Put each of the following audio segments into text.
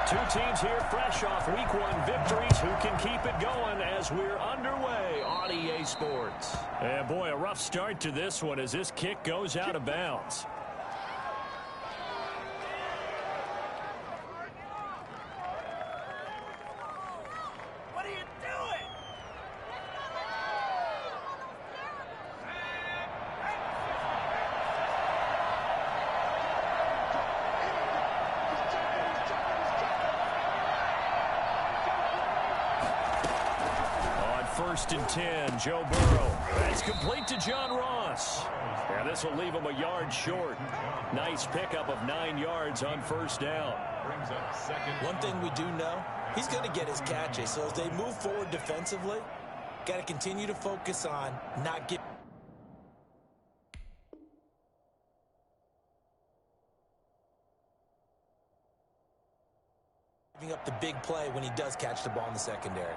Two teams here fresh off Week 1 victories. Who can keep it going as we're underway on EA Sports? And boy, a rough start to this one as this kick goes out of bounds. First and 10, Joe Burrow. That's complete to John Ross. And this will leave him a yard short. Nice pickup of 9 yards on first down. One thing we do know, he's going to get his catches. So as they move forward defensively, got to continue to focus on not giving up the big play when he does catch the ball in the secondary.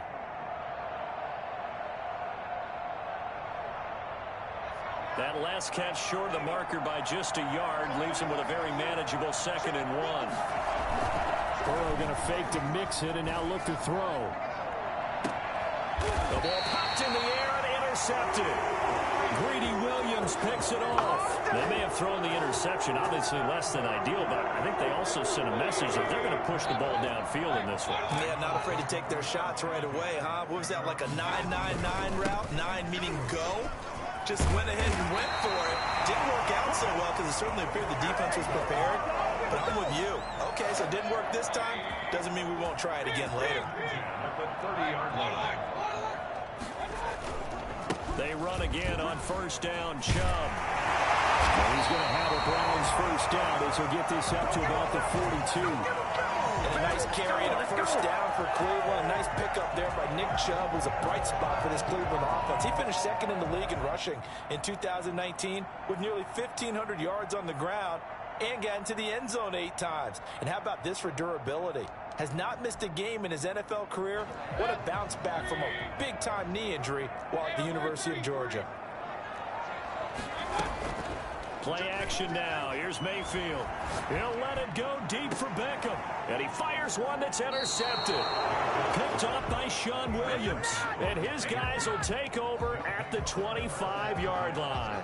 That last catch short of the marker by just a yard leaves him with a very manageable 2nd and 1. Burrow going to fake to mix it and now look to throw. The ball popped in the air and intercepted. Greedy Williams picks it off. They may have thrown the interception, obviously less than ideal, but I think they also sent a message that they're going to push the ball downfield in this one. Yeah, not afraid to take their shots right away, huh? What was that, like a 9-9-9 route? 9 meaning go? Just went ahead and went for it. Didn't work out so well because it certainly appeared the defense was prepared. But I'm with you. Okay, so it didn't work this time. Doesn't mean we won't try it again later. At the 30-yard line. They run again on first down, Chubb. And he's going to have a Browns first down as he'll get this up to about the 42. And a nice carry and a first down for Cleveland. Nice pickup there by Nick Chubb, who's a bright spot for this Cleveland offense. He finished 2nd in the league in rushing in 2019 with nearly 1,500 yards on the ground and got into the end zone 8 times. And how about this for durability? Has not missed a game in his NFL career. What a bounce back from a big-time knee injury while at the University of Georgia. Play action now. Here's Mayfield. He'll let it go deep for Beckham. And he fires one that's intercepted. Picked up by Sean Williams. And his guys will take over at the 25-yard line.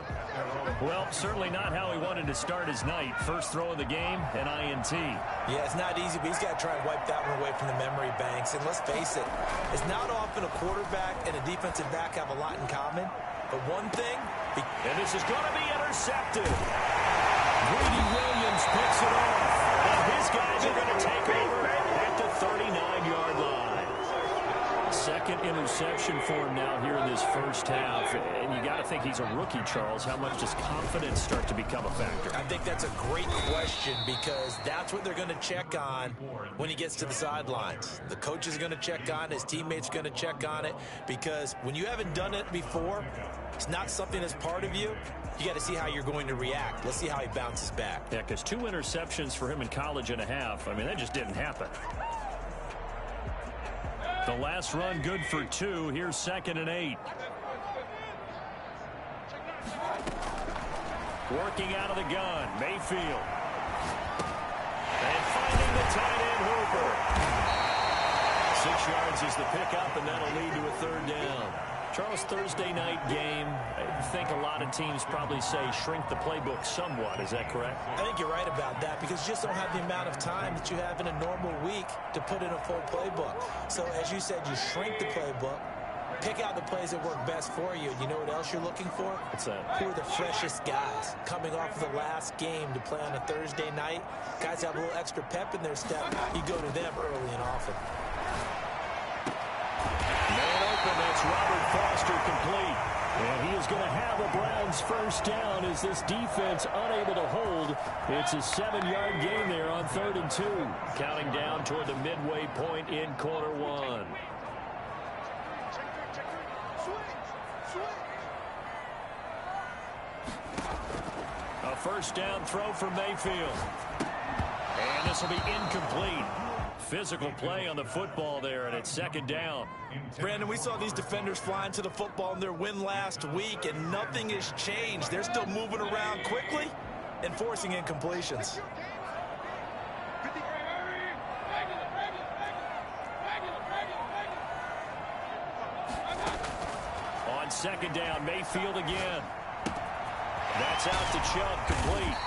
Well, certainly not how he wanted to start his night. First throw of the game, an INT. Yeah, it's not easy, but he's got to try and wipe that one away from the memory banks. And let's face it, it's not often a quarterback and a defensive back have a lot in common. But one thing, and this is going to be intercepted. Greedy Williams picks it off. And his guys are going to take over at the 39-yard line. Second interception for him now here in this first half. And you got to think he's a rookie, Charles. How much does confidence start to become a factor? I think that's a great question because that's what they're going to check on when he gets to the sidelines. The coach is going to check on it. His teammates are going to check on it because when you haven't done it before, it's not something that's part of you. You got to see how you're going to react. Let's see how he bounces back. Yeah, because 2 interceptions for him in college and a half. I mean, that just didn't happen. The last run good for 2. Here's 2nd and 8. Working out of the gun, Mayfield. And finding the tight end Hooper. 6 yards is the pickup, and that'll lead to a 3rd down. Charles, Thursday night game, I think a lot of teams probably say shrink the playbook somewhat. Is that correct? I think you're right about that because you just don't have the amount of time that you have in a normal week to put in a full playbook. So as you said, you shrink the playbook, pick out the plays that work best for you. You know what else you're looking for? What's that? Who are the freshest guys coming off of the last game to play on a Thursday night? Guys have a little extra pep in their step. You go to them early and often. That's Robert Foster complete. And he is going to have a Browns first down as this defense unable to hold. It's a 7-yard gain there on 3rd and 2. Counting down toward the midway point in quarter 1. A first down throw for Mayfield. And this will be incomplete. Physical play on the football there, and it's 2nd down. Brandon, we saw these defenders flying to the football in their win last week, and nothing has changed. They're still moving around quickly and forcing incompletions. second down. Mayfield again. That's out to Chubb, complete.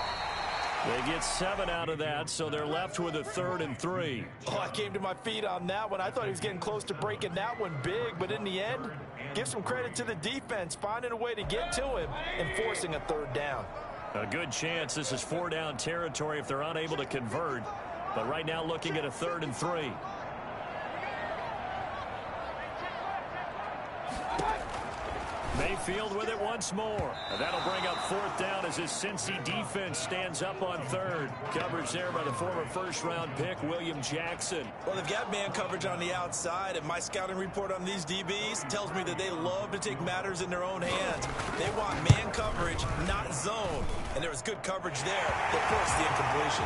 They get 7 out of that, so they're left with a 3rd and 3. Oh, I came to my feet on that one. I thought he was getting close to breaking that one big, but in the end, give some credit to the defense, finding a way to get to him and forcing a 3rd down. A good chance this is 4-down territory if they're unable to convert, but right now looking at a 3rd and 3. Mayfield with it once more. And that'll bring up 4th down as his Cincy defense stands up on 3rd. Coverage there by the former first-round pick, William Jackson. Well, they've got man coverage on the outside, and my scouting report on these DBs tells me that they love to take matters in their own hands. They want man coverage, not zone. And there was good coverage there that forced the incompletion.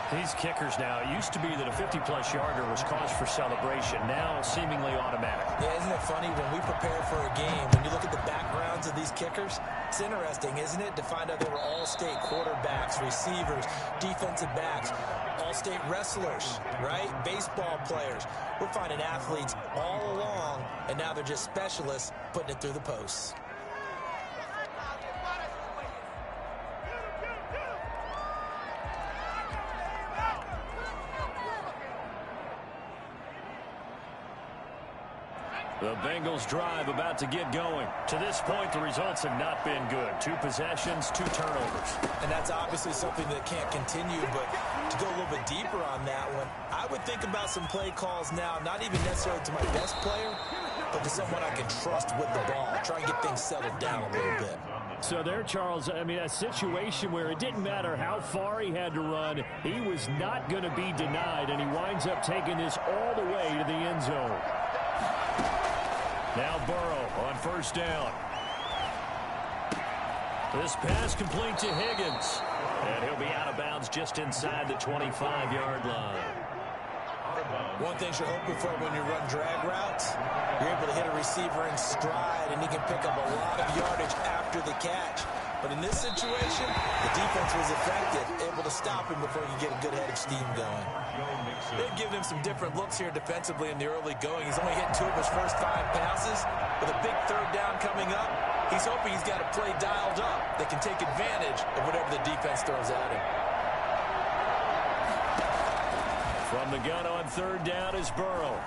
These kickers now, it used to be that a 50-plus yarder was cause for celebration. Now seemingly automatic. Yeah, isn't it funny when we prepare for a game, when you look at the backgrounds of these kickers, it's interesting, isn't it, to find out they were all-state quarterbacks, receivers, defensive backs, all-state wrestlers, right? Baseball players. We're finding athletes all along, and now they're just specialists putting it through the posts. The Bengals drive about to get going. To this point, the results have not been good. 2 possessions, 2 turnovers. And that's obviously something that can't continue, but to go a little bit deeper on that one, I would think about some play calls now, not even necessarily to my best player, but to someone I can trust with the ball. Try and get things settled down a little bit. So there, Charles, I mean, a situation where it didn't matter how far he had to run, he was not going to be denied, and he winds up taking this all the way to the end zone. Now Burrow on 1st down. This pass complete to Higgins. And he'll be out of bounds just inside the 25-yard line. One thing you're hoping for when you run drag routes, you're able to hit a receiver in stride, and he can pick up a lot of yardage after the catch. But in this situation, the defense was effective, able to stop him before you get a good head of steam going. They've given him some different looks here defensively in the early going. He's only hit 2 of his first 5 passes. With a big 3rd down coming up, he's hoping he's got a play dialed up that can take advantage of whatever the defense throws at him. From the gun on 3rd down is Burrow.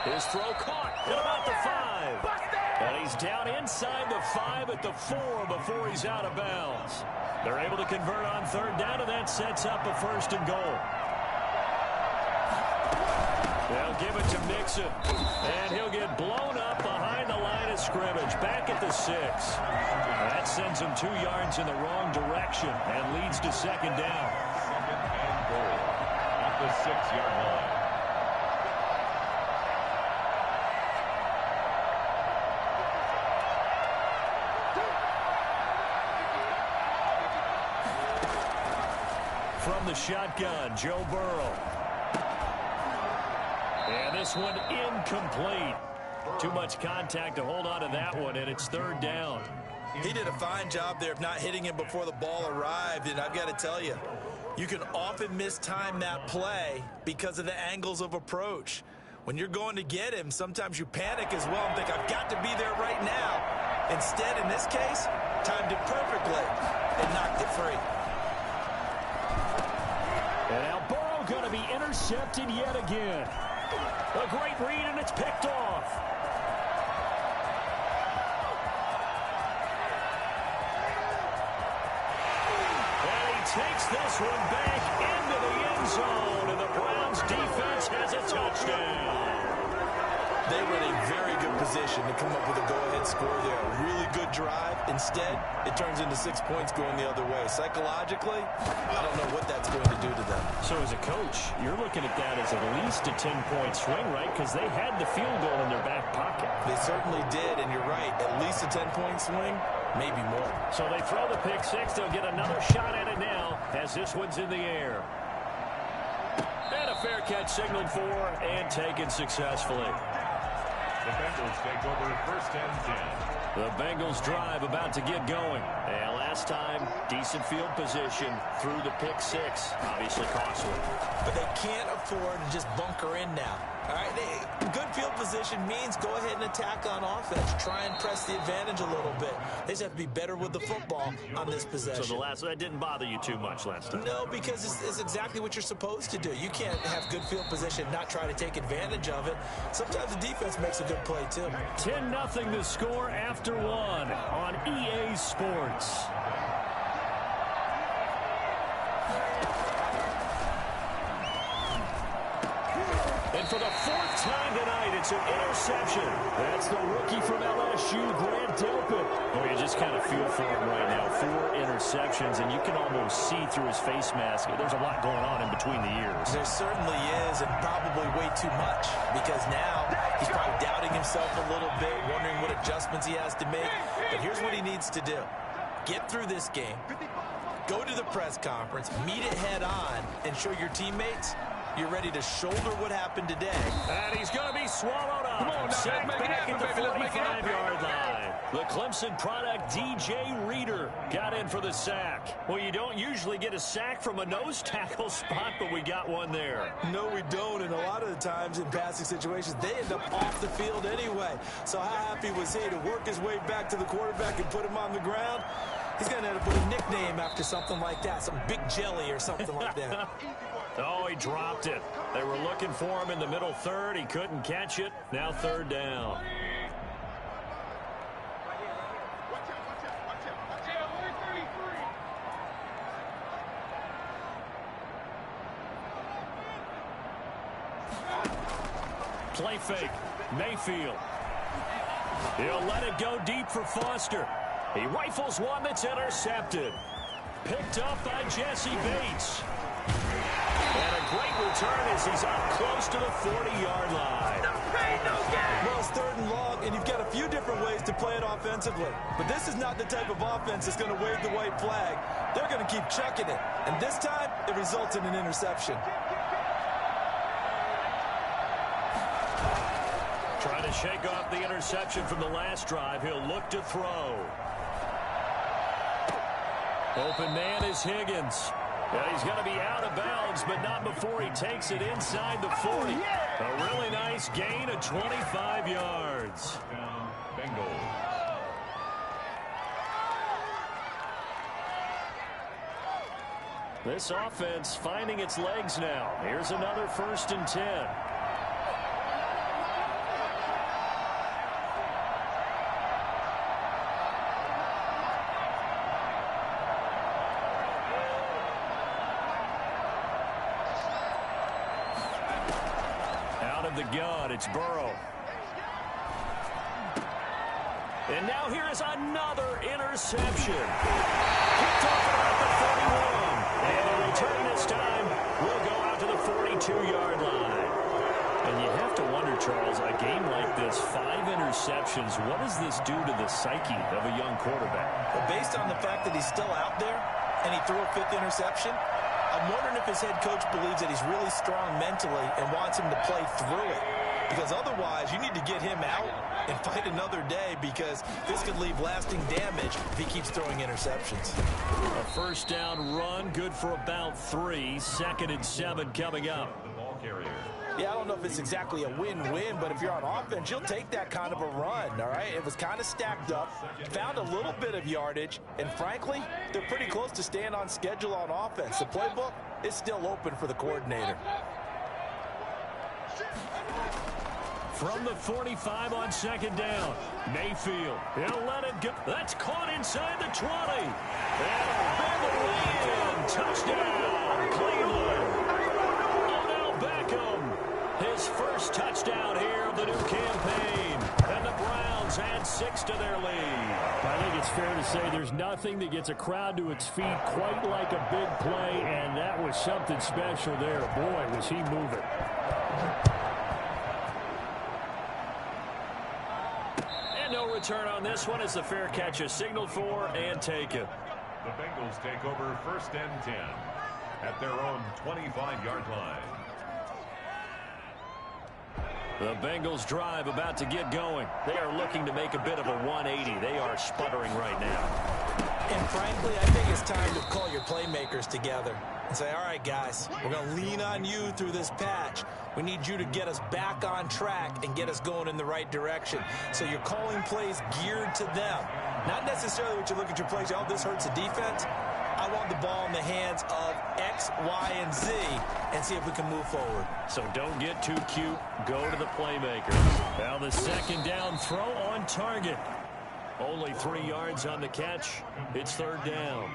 His throw caught at about the 5. And he's down inside the 5 at the 4 before he's out of bounds. They're able to convert on 3rd down, and that sets up a 1st and goal. They'll give it to Mixon, and he'll get blown up behind the line of scrimmage, back at the 6. That sends him 2 yards in the wrong direction and leads to 2nd down. 2nd and goal at the 6-yard line. From the shotgun, Joe Burrow. And this one incomplete. Too much contact to hold on to that one, and it's 3rd down. He did a fine job there of not hitting him before the ball arrived, and I've got to tell you, you can often mistime that play because of the angles of approach. When you're going to get him, sometimes you panic as well and think, I've got to be there right now. Instead, in this case, timed it perfectly and knocked it free. And now Burrow going to be intercepted yet again. A great read, and it's picked off. And he takes this one back into the end zone, and the Browns defense has a touchdown. They were in a very good position to come up with a go-ahead score there. A really good drive. Instead, it turns into 6 points going the other way. Psychologically, I don't know what that's going to do to them. So as a coach, you're looking at that as at least a 10-point swing, right? Because they had the field goal in their back pocket. They certainly did, and you're right. At least a 10-point swing, maybe more. So they throw the pick 6. They'll get another shot at it now as this one's in the air. And a fair catch signaled for and taken successfully. The Bengals take over 1st and 10. The Bengals drive about to get going. And last time, decent field position through the pick 6. Obviously costly. But they can't afford to just bunker in now. All right, good field position means go ahead and attack on offense. Try and press the advantage a little bit. They just have to be better with the football on this possession. So that didn't bother you too much last time? No, because it's exactly what you're supposed to do. You can't have good field position, not try to take advantage of it. Sometimes the defense makes a good play, too. 10-0 the score after one on EA Sports. And for the fourth time tonight, it's an interception. That's the rookie from LSU, Grant Delpit. Oh, you just kind of feel for him right now. 4 interceptions, and you can almost see through his face mask. There's a lot going on in between the ears. There certainly is, and probably way too much, because now he's probably doubting himself a little bit, wondering what adjustments he has to make. But here's what he needs to do. Get through this game, go to the press conference, meet it head on, and show your teammates you're ready to shoulder what happened today. And he's going to be swallowed up. Come on, sacked back at the 45-yard line. The Clemson product, DJ Reader, got in for the sack. Well, you don't usually get a sack from a nose tackle spot, but we got one there. No, we don't, and a lot of the times in passing situations, they end up off the field anyway. So how happy was he to work his way back to the quarterback and put him on the ground? He's going to end up with a nickname after something like that, some Big Jelly or something like that. Oh, he dropped it. They were looking for him in the middle third. He couldn't catch it. Now third down. Play fake. Mayfield. He'll let it go deep for Foster. He rifles one that's intercepted. Picked up by Jesse Bates. And a great return as he's up close to the 40-yard line. Well, it's third and long, and you've got a few different ways to play it offensively. But this is not the type of offense that's going to wave the white flag. They're going to keep chucking it. And this time, it results in an interception. Trying to shake off the interception from the last drive. He'll look to throw. Open man is Higgins. Yeah, he's going to be out of bounds, but not before he takes it inside the 40. A really nice gain of 25 yards. Bengals. This offense finding its legs now. Here's another 1st and 10. The gun, it's Burrow. And now here is another interception. Picked up at the 41. And the return this time will go out to the 42-yard line. And you have to wonder, Charles, a game like this, 5 interceptions, what does this do to the psyche of a young quarterback? Well, based on the fact that he's still out there and he threw a 5th interception, I'm wondering if his head coach believes that he's really strong mentally and wants him to play through it. Because otherwise, you need to get him out and fight another day, because this could leave lasting damage if he keeps throwing interceptions. A 1st down run, good for about 3. 2nd and 7 coming up. The ball carrier. Yeah, I don't know if it's exactly a win-win, but if you're on offense, you'll take that kind of a run, all right? It was kind of stacked up, found a little bit of yardage, and frankly, they're pretty close to staying on schedule on offense. The playbook is still open for the coordinator. From the 45 on 2nd down, Mayfield. He'll let it go. That's caught inside the 20. And a way in. Touchdown, Cleveland. Odell Beckham, his first touchdown here of the new campaign. And the Browns add 6 to their lead. I think it's fair to say there's nothing that gets a crowd to its feet quite like a big play, and that was something special there. Boy, was he moving. No return on this one as the fair catch is signaled for and taken. The Bengals take over 1st and 10 at their own 25-yard line. The Bengals drive about to get going. They are looking to make a bit of a 180. They are sputtering right now. And frankly, I think it's time to call your playmakers together and say, all right, guys, we're going to lean on you through this patch. We need you to get us back on track and get us going in the right direction. So you're calling plays geared to them. Not necessarily what you look at your plays, oh, this hurts the defense. I want the ball in the hands of X, Y, and Z and see if we can move forward. So don't get too cute. Go to the playmakers. Now the second down throw on target. Only 3 yards on the catch. It's third down.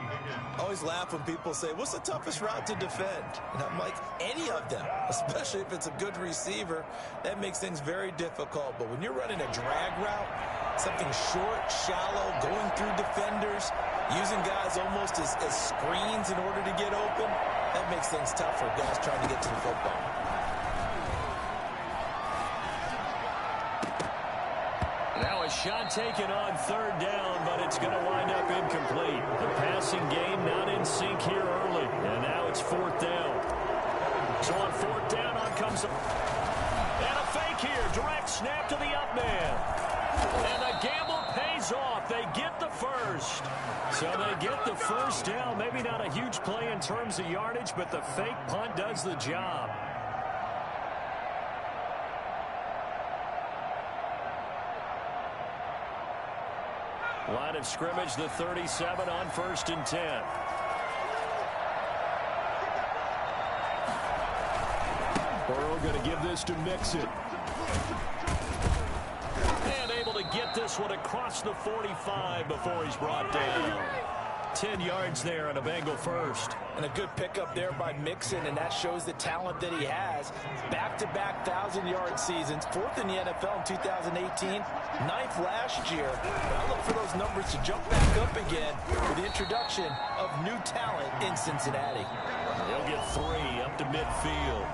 I always laugh when people say, what's the toughest route to defend? And I'm like, any of them, especially if it's a good receiver. That makes things very difficult. But when you're running a drag route, something short, shallow, going through defenders, using guys almost as screens in order to get open, that makes things tough for guys trying to get to the football. Now a shot taken on third down, but it's going to wind up incomplete. The passing game not in sync here early, and now it's fourth down. So on fourth down, on comes and a fake here. Direct snap to the up man. And the gamble pays off. They get the first. So they get the first down. Maybe not a huge play in terms of yardage, but the fake punt does the job. Line of scrimmage, the 37 on 1st and 10. Burrow going to give this to Mixon. And able to get this one across the 45 before he's brought down. 10 yards there on a Bengal first. And a good pickup there by Mixon, and that shows the talent that he has. Back-to-back 1,000-yard seasons, 4th in the NFL in 2018, 9th last year. But I look for those numbers to jump back up again with the introduction of new talent in Cincinnati. He'll get 3 up to midfield.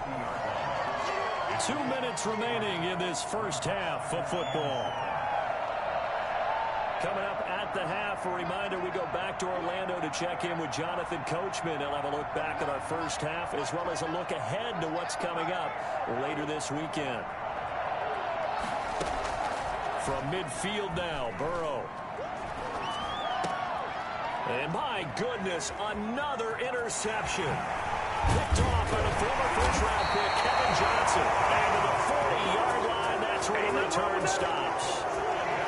2 minutes remaining in this first half of football. Coming up at the half, a reminder, we go back to Orlando to check in with Jonathan Coachman. He'll have a look back at our first half as well as a look ahead to what's coming up later this weekend. From midfield now, Burrow. And my goodness, another interception. Picked off by the former first-round pick, Kevin Johnson. And to the 40-yard line, that's where the return stops.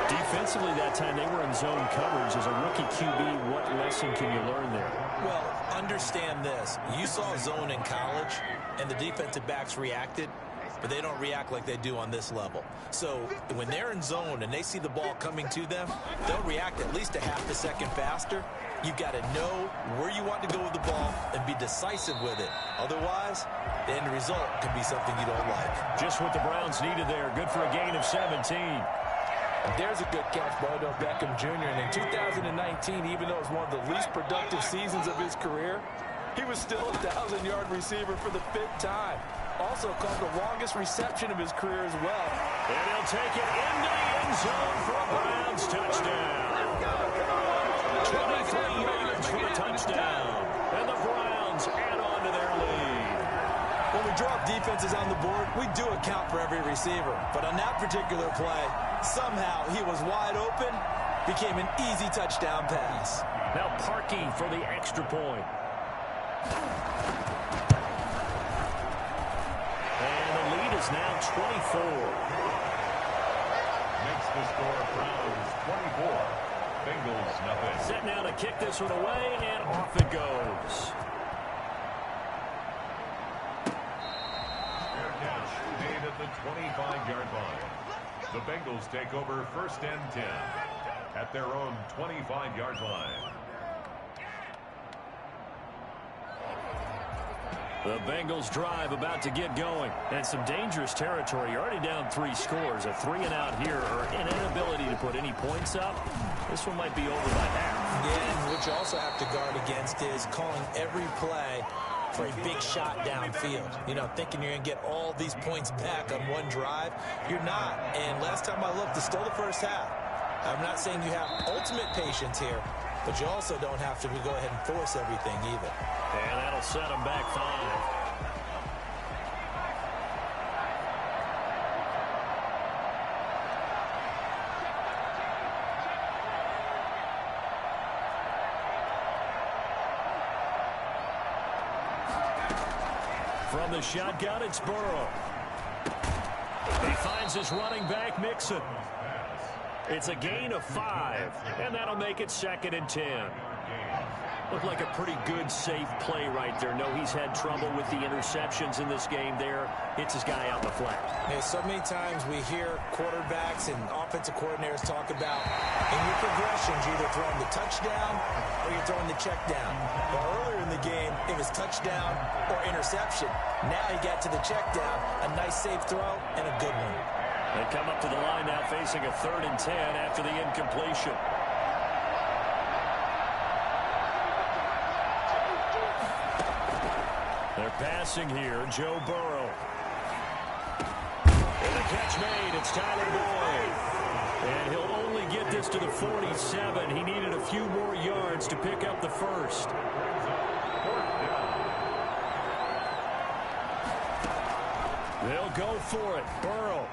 Defensively that time, they were in zone coverage. As a rookie QB, what lesson can you learn there? Well, understand this. You saw zone in college, and the defensive backs reacted, but they don't react like they do on this level. So when they're in zone and they see the ball coming to them, they'll react at least a half a second faster. You've got to know where you want to go with the ball and be decisive with it. Otherwise, the end result could be something you don't like. Just what the Browns needed there. Good for a gain of 17. There's a good catch by Odell Beckham Jr. And in 2019, even though it was one of the least productive seasons of his career, he was still a 1,000-yard receiver for the 5th time. Also caught the longest reception of his career as well. And he'll take it into the end zone for a Browns touchdown. 23 yards for the touchdown. And the Browns add on to their lead. When we drop defenses on the board, we do account for every receiver. But on that particular play, somehow he was wide open, became an easy touchdown pass. Now parking for the extra point. And the lead is now 24. Makes the score Browns 24. Bengals nothing. Set now to kick this one away, and off it goes. Fair catch made at the 25-yard line. The Bengals take over 1st and 10 at their own 25-yard line. The Bengals drive about to get going. And some dangerous territory. You're already down 3 scores. A 3-and-out here, or an inability to put any points up. This one might be over by half. Yeah, and what you also have to guard against is calling every play for a big shot downfield. You know, thinking you're going to get all these points back on one drive. You're not. And last time I looked, it's still the first half. I'm not saying you have ultimate patience here, but you also don't have to go ahead and force everything either. And that'll set them back 5. From the shotgun, it's Burrow. He finds his running back, Mixon. It's a gain of 5, and that'll make it 2nd and 10. Looked like a pretty good, safe play right there. No, he's had trouble with the interceptions in this game there. Hits his guy out in the flat. Hey, so many times we hear quarterbacks and offensive coordinators talk about in your progressions, you're either throwing the touchdown or you're throwing the check down. Well, earlier in the game, it was touchdown or interception. Now he got to the check down, a nice safe throw, and a good one. They come up to the line now facing a 3rd and 10 after the incompletion. They're passing here. Joe Burrow. And the catch made. It's Tyler Boyd. And he'll only get this to the 47. He needed a few more yards to pick up the first. They'll go for it. Burrow.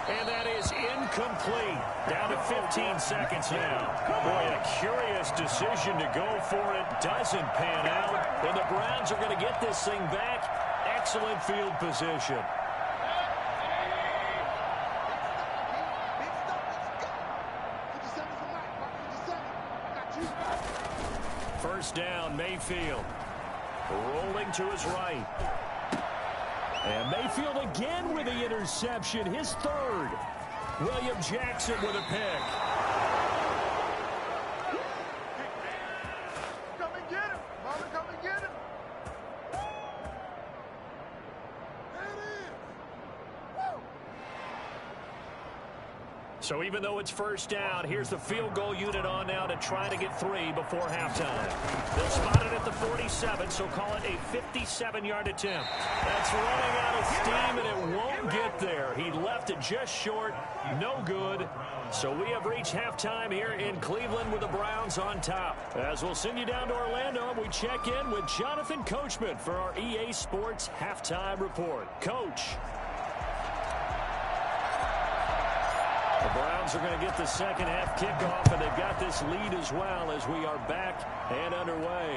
And that is incomplete. Down to 15 seconds now. Boy, a curious decision to go for it. Doesn't pan out. And the Browns are going to get this thing back. Excellent field position. First down, Mayfield. Rolling to his right. And Mayfield again with the interception, his 3rd. William Jackson with a pick. Come and get him. Mama, come and get him. There it is. Woo. So even though it's first down, here's the field goal unit on now to try to get 3 before halftime. They'll spot it at the 47, so call it a 57-yard attempt. That's running out of steam, and it won't get there. He left it just short. No good. So we have reached halftime here in Cleveland with the Browns on top. As we'll send you down to Orlando, and we check in with Jonathan Coachman for our EA Sports Halftime Report. Coach. The Browns are going to get the second half kickoff, and they've got this lead as well as we are back and underway.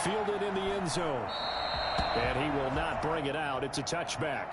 Fielded in the end zone. And he will not bring it out. It's a touchback.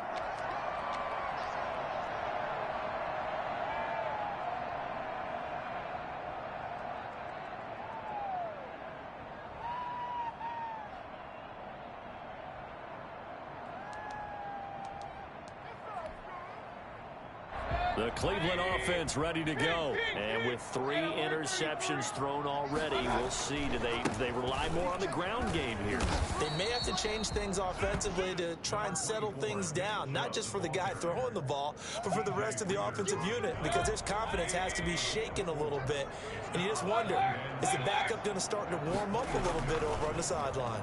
The Cleveland offense ready to go. And with 3 interceptions thrown already, we'll see. Do they rely more on the ground game here? They may have to change things offensively to try and settle things down, not just for the guy throwing the ball, but for the rest of the offensive unit, because their confidence has to be shaken a little bit. And you just wonder, is the backup going to start to warm up a little bit over on the sideline?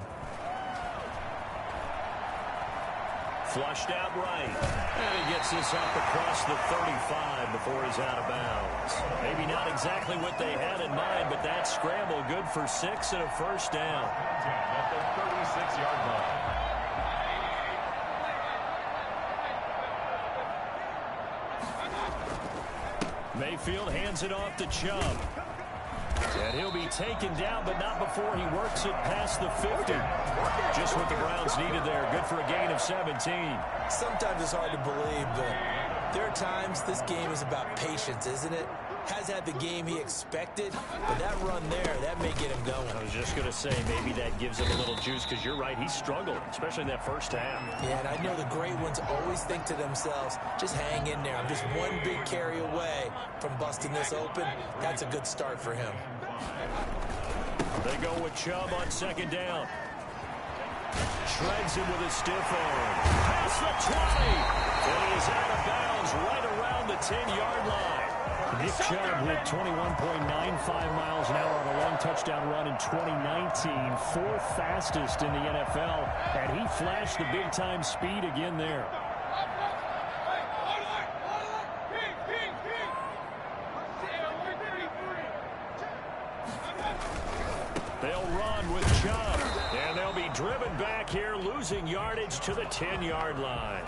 Flushed out right. And he gets this up across the 35 before he's out of bounds. Maybe not exactly what they had in mind, but that scramble good for 6 and a first down. At the 36-yard line. Mayfield hands it off to Chubb. And he'll be taken down, but not before he works it past the 50. Just what the Browns needed there. Good for a gain of 17. Sometimes it's hard to believe, but there are times this game is about patience, isn't it? Has had the game he expected, but that run there, that may get him going. I was just going to say, maybe that gives him a little juice, because you're right, he struggled, especially in that first half. Yeah, and I know the great ones always think to themselves, just hang in there. I'm just one big carry away from busting this open. That's a good start for him. They go with Chubb on second down. Shreds him with a stiff arm. Past the 20. And he is out of bounds right around the 10-yard line. Nick Chubb hit 21.95 miles an hour on a long touchdown run in 2019. 4th fastest in the NFL. And he flashed the big-time speed again there. They'll run with Chubb. And they'll be driven back here, losing yardage to the 10-yard line.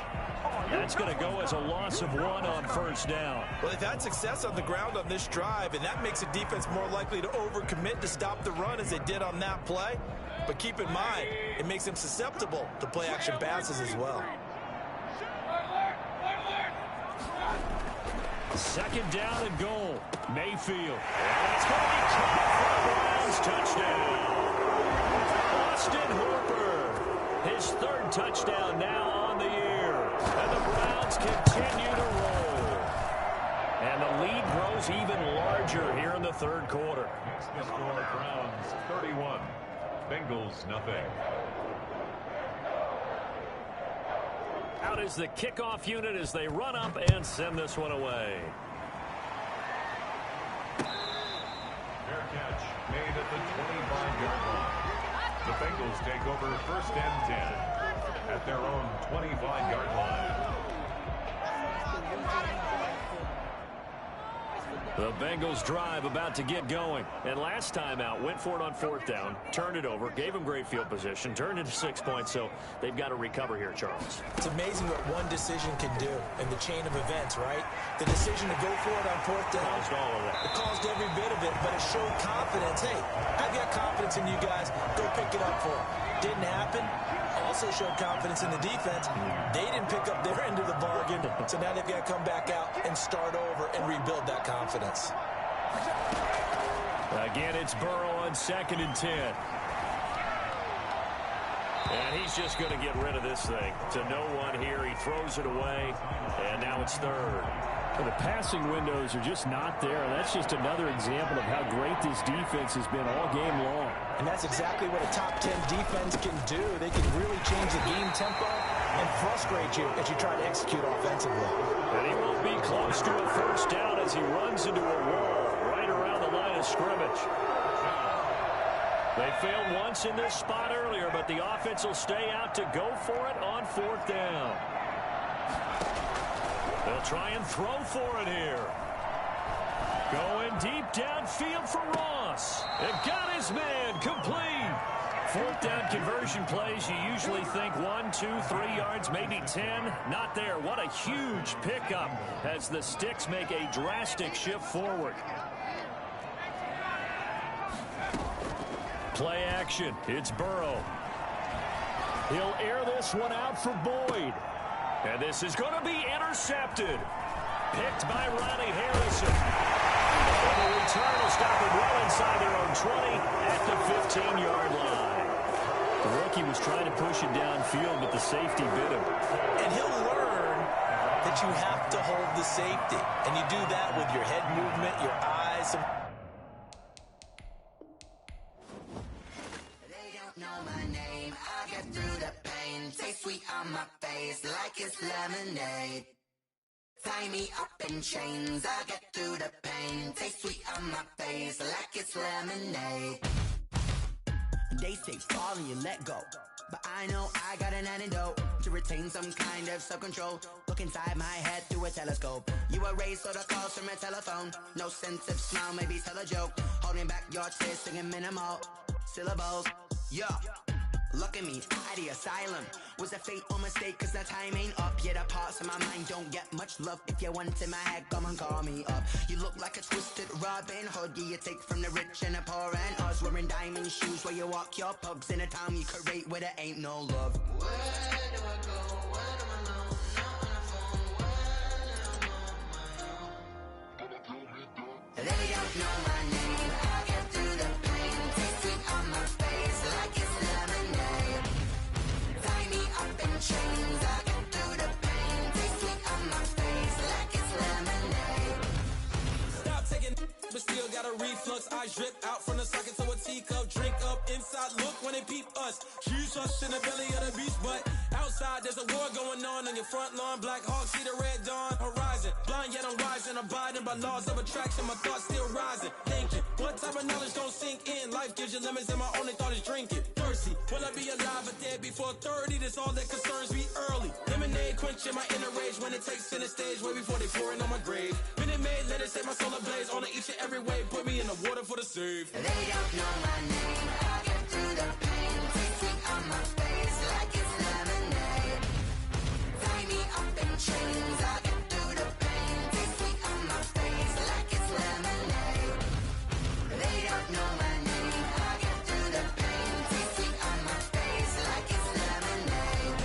That's going to go as a loss of 1 on first down. Well, they've had success on the ground on this drive, and that makes the defense more likely to overcommit to stop the run as they did on that play. But keep in mind, it makes them susceptible to play-action passes as well. Second down and goal. Mayfield. And it's going to be caught for the Browns. Touchdown. Austin Hooper. His 3rd touchdown now on the year. And the Browns continue to roll. And the lead grows even larger here in the 3rd quarter. Makes the score Browns 31. Bengals nothing. Out is the kickoff unit as they run up and send this one away. Fair catch made at the 25-yard line. The Bengals take over 1st and 10 at their own 25-yard line. The Bengals drive about to get going. And last time out, went for it on 4th down, turned it over, gave them great field position, turned into 6 points, so they've got to recover here, Charles. It's amazing what one decision can do in the chain of events, right? The decision to go for it on 4th down. Caused all of that. It caused every bit of it, but it showed confidence. Hey, I've got confidence in you guys. Go pick it up for them. Didn't happen. Also showed confidence in the defense. They didn't pick up their end of the bargain, so now they've got to come back out and start over and rebuild that confidence. Again, it's Burrow on 2nd and 10. And he's just going to get rid of this thing to no one here. He throws it away, and now it's 3rd. Well, the passing windows are just not there. That's just another example of how great this defense has been all game long. And that's exactly what a top 10 defense can do. They can really change the game tempo and frustrate you as you try to execute offensively. And he won't be close to a 1st down as he runs into a wall right around the line of scrimmage. They failed once in this spot earlier, but the offense will stay out to go for it on 4th down. They'll try and throw for it here. Going deep downfield for Ross. It got his man complete. 4th down conversion plays, you usually think 1, 2, 3 yards, maybe 10. Not there. What a huge pickup as the sticks make a drastic shift forward. Play action. It's Burrow. He'll air this one out for Boyd. And this is going to be intercepted. Picked by Ronnie Harrison. And the return will stop him well inside their own 20 at the 15-yard line. The rookie was trying to push it downfield, but the safety bit him. And he'll learn that you have to hold the safety. And you do that with your head movement, your eyes. They don't know my name. I get through the pain. Taste sweet on my face like it's lemonade. Tie me up in chains. I get through the pain. Taste sweet on my face like it's lemonade. They say fall and you let go, but I know I got an antidote to retain some kind of self-control. Look inside my head through a telescope. You erase all the calls from a telephone. No sense of smile, maybe tell a joke. Holding back your tears, singing minimal syllables. Yeah, look at me, at the asylum. Was a fate or mistake, cause the time ain't up. Yet the parts of my mind don't get much love. If you want in my head, come and call me up. You look like a twisted Robin Hood. Yeah, you take from the rich and the poor and us. Wearing diamond shoes where you walk your pugs. In a town you create where there ain't no love. Where do I go? When am I alone? Not on the phone. When I'm on my own. They don't know my name. I get through the pain. Taste sweet on my face like it's lemonade. Tie me up in chains. I get through the pain. Taste sweet on my face like it's lemonade. Stop taking, but still got a reflux. Eyes drip out from the socket to a teacup. Drink up inside, look when they peep us. Choose us in the belly of the beast, but outside there's a war going on your front lawn. Black Hawk, see the red dawn horizon. Blind yet I'm rising, abiding by laws of attraction. My thoughts still rising, thinking what type of knowledge don't sink in. Life gives you lemons and my only thought is drinking. Thirsty, will I be alive or dead before 30? That's all that concerns me early. Lemonade quenching my inner rage when it takes center stage way before they pour it on my grave. Minute Maid, let it set my soul ablaze on each and every way. Put me in the water for the save. They don't know my name. I get through the pain. Taste sweet on my face like it's lemonade. Tie me up in chains. I get through the pain. Taste sweet on my face like it's lemonade. They don't know my name. I get through the pain. Taste sweet on my face like it's lemonade.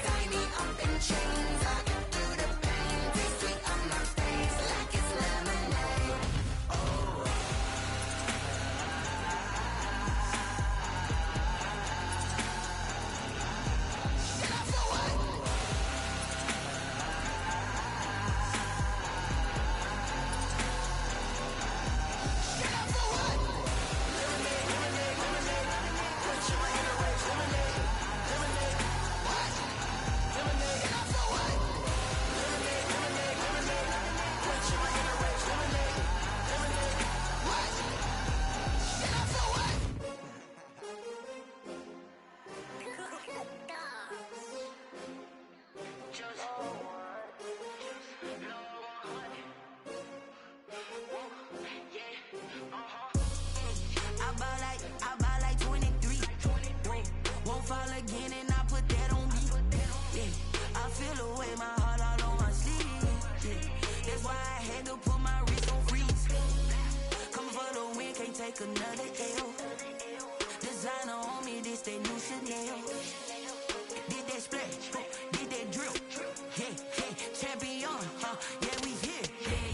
Tie me up in chains. I get through the pain. Taste sweet on my face like it's lemonade. I buy like 23. Won't fall again and I put that on me. Yeah, I feel away my heart all on my sleeve. Yeah, that's why I had to put my wrist on freeze. Coming for the win, can't take another L. Designer on me, this that new Chanel. Did that splash, did that drill. Yeah, champion, yeah, we here.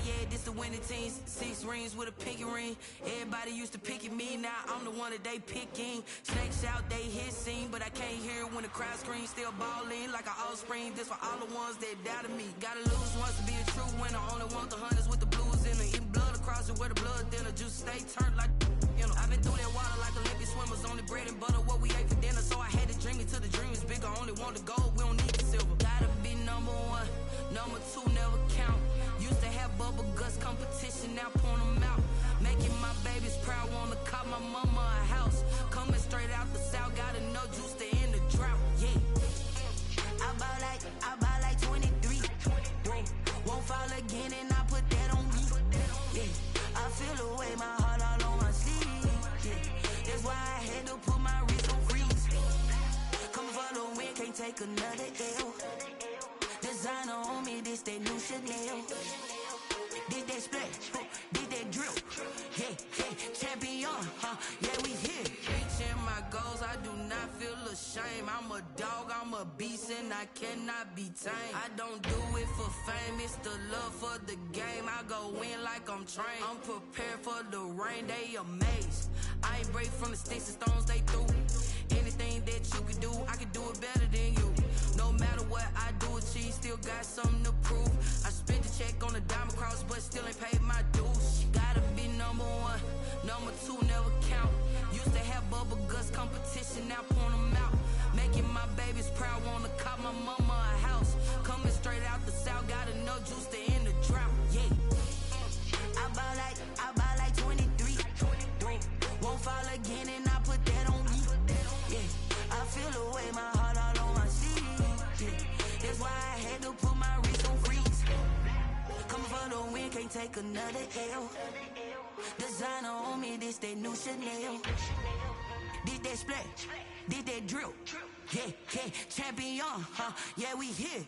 Yeah, this the winning team. 6 rings with a pinky ring. Everybody used to pick at me, now I'm the one that they picking. Snakes out, they hit scene, but I can't hear when the crowd screams. Still balling like an offspring. This for all the ones that doubted me. Gotta lose once to be a true winner. Only want the hunters with the blues in it. Eating blood across it where the blood thinner. Juice stay turned like, you know. I've been through that water like Olympic swimmers. Only bread and butter, what we ate for dinner. So I had to dream it till the dream is bigger. Only want the gold, we don't need the silver. Gotta be number 1, number 2 never count. Used to have bubble guts competition, now point them out. Making my babies proud, wanna call my mama a house. Coming straight out the south, gotta know juice to end the drought. Yeah, I buy like 23. Won't fall again and I put that on me. Yeah, I feel away my heart all on my sleeve. Yeah, that's why I had to put my wrist on freeze. Coming for the win, can't take another L. Designer on me, this that new Chanel. Did that splash, did that drill. Yeah, champion, yeah, we here. Reaching my goals, I do not feel ashamed. I'm a dog, I'm a beast, and I cannot be tamed. I don't do it for fame, it's the love for the game. I go in like I'm trained. I'm prepared for the rain, they amazed. I ain't break from the sticks and stones they threw. Anything that you can do, I can do it better than you. No matter what I do, achieve, still got something to prove. I spent the check on the diamond cross, but still ain't paid my dues. Gotta be number 1, number 2 never count. Used to have bubble guts competition, now point them out. Making my babies proud, wanna call my mama a house. Coming straight out the south, gotta know juice to end the drought. Yeah, I buy like 23. Won't fall again and I put that on me. Yeah, I feel away my heart all on my sleeve. Yeah, that's why I had to put my wrist on freeze. Coming for the win, can't take another L. Designer on me, this that new Chanel. Did that splash, did that drill. Yeah, champion, yeah, we here.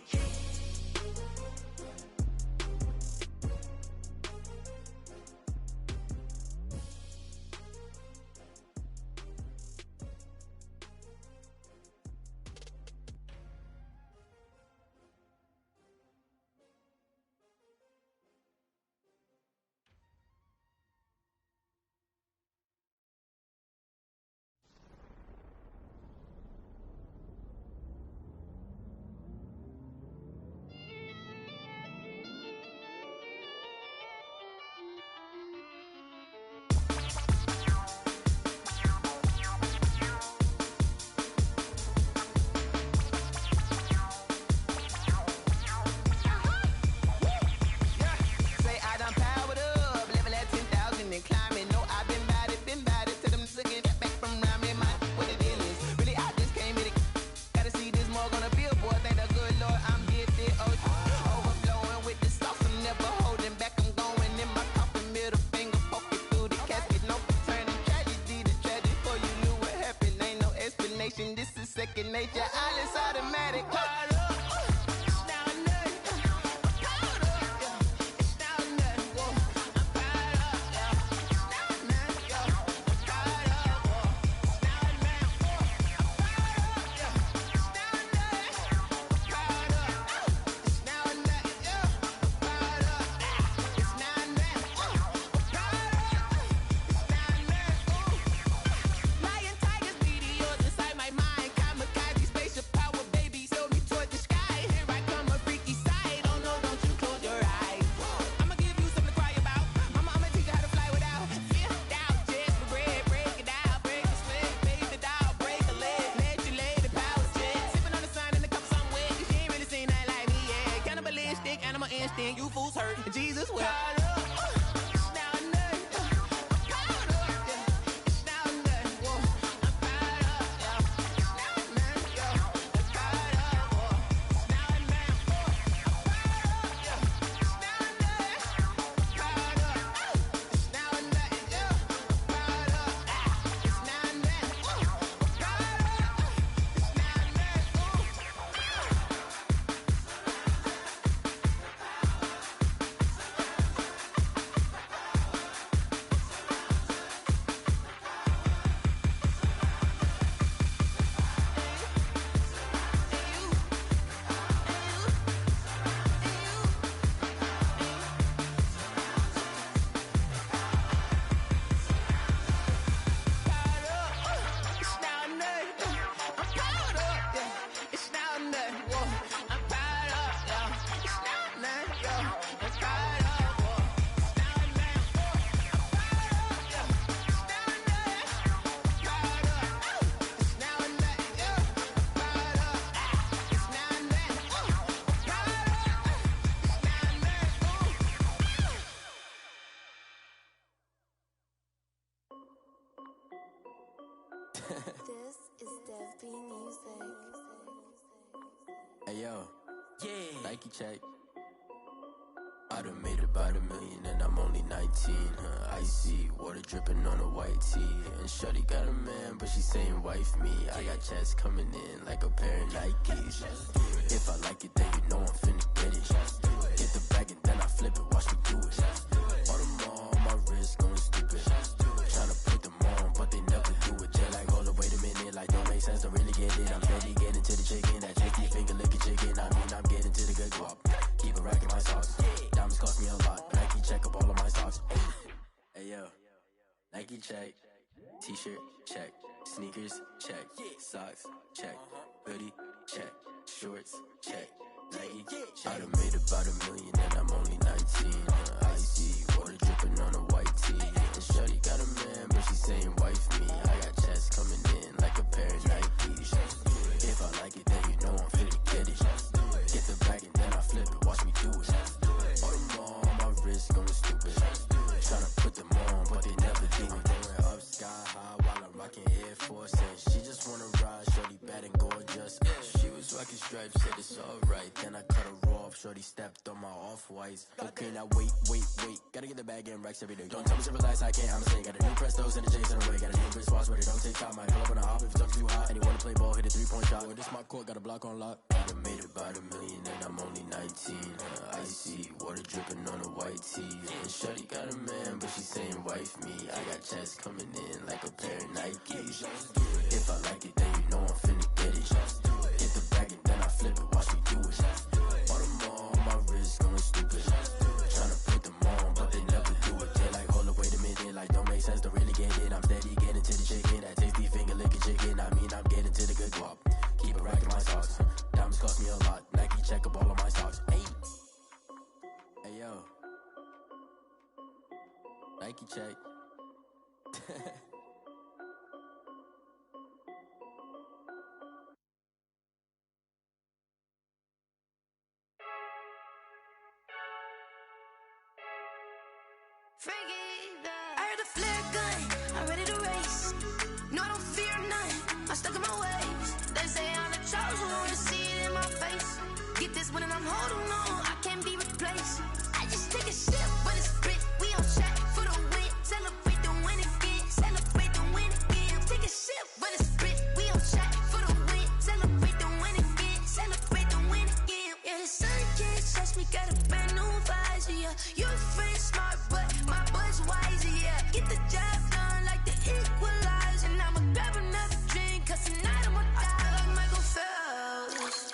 This is second nature, all is automatic. Down there. This is Dev B Music. Hey yo, yeah. Nike check. I done made about $1 million and I'm only 19. Icy water dripping on a white tee. And shorty got a man, but she saying wife me. I got checks coming in like a pair of Nikes. If I like it, then you know I'm finna get it. Get the bag and then I flip it, watch me do it. All my wrist going stupid. Tryna put them on, but they never do it. They're like, hold up, wait a minute, like don't make sense, don't really get it. I'm steady getting to the chicken, that tasty finger licking chicken. I mean, I'm getting to the good guap. Keep a rack in my socks. Diamonds cost me a lot. Nike check up all of my socks. Hey yo, Nike check. T-shirt check. Sneakers check. Socks check. Hoodie check. Shorts check. Nike check. I done made about $1 million and I'm only 19. Icy water dripping on a white tee. And shorty got a man, but she saying wife me. I got checks coming in like a pair of Nikes. If I like it, then you know I'm finna get it. Get the bag and then I flip it, watch me do it. All my wrist going stupid. Tryna put them on, but they never do it. Going up sky high while I'm rocking Air Force. And she just wanna ride, shorty bad and gorgeous. She was rocking stripes, said it's alright. Then I cut her off, shorty stepped on my off-whites. Okay, now wait. Gotta get the bag and racks every day. Don't tell me to relax, I can't, I'm saying. Got a new Prestos and a J's in the way. Got a new wristwatch, but it don't take time. I pull up on a hop if it's up too hot. And you wanna play ball, hit a 3-point shot. Well, this my court, got a block on lock. I done made about $1 million and I'm only 19. Icy water dripping on a white tee. And shorty got a man, but she saying wife me. I got checks coming in like a pair of Nikes. If I like it, then you know I'm finna get it. Get the bag and then I flip it, watch me do it. All my wrist going stupid. Tryna put them on, but they never do it. They're like, hold up, wait a minute, like don't make sense, don't really get it. I'm steady getting to the chicken, that tasty finger licking chicken. I mean, I'm getting to the good guap. Keep a rack in my socks. Diamonds cost me a lot. Nike check up all of my socks. Hey yo, Nike check. I heard the flare gun, I'm ready to race. No, I don't fear none, I'm stuck in my ways. They say I'm the chosen one, to see it in my face. Get this one and I'm holding on, I can't be replaced. I just take a sip, but it's spit, we on track for the win. Celebrate the win again, celebrate the win again. Take a sip, but it's spit, we on track for the win. Celebrate the win again, celebrate the win again. Yeah, the sun can't touch me, got a brand new visor, yeah. Your friend smart, but my boy's wiser, yeah. Get the job done like the equalizer. And I'ma grab another drink, cause tonight I'ma die like Michael Phelps.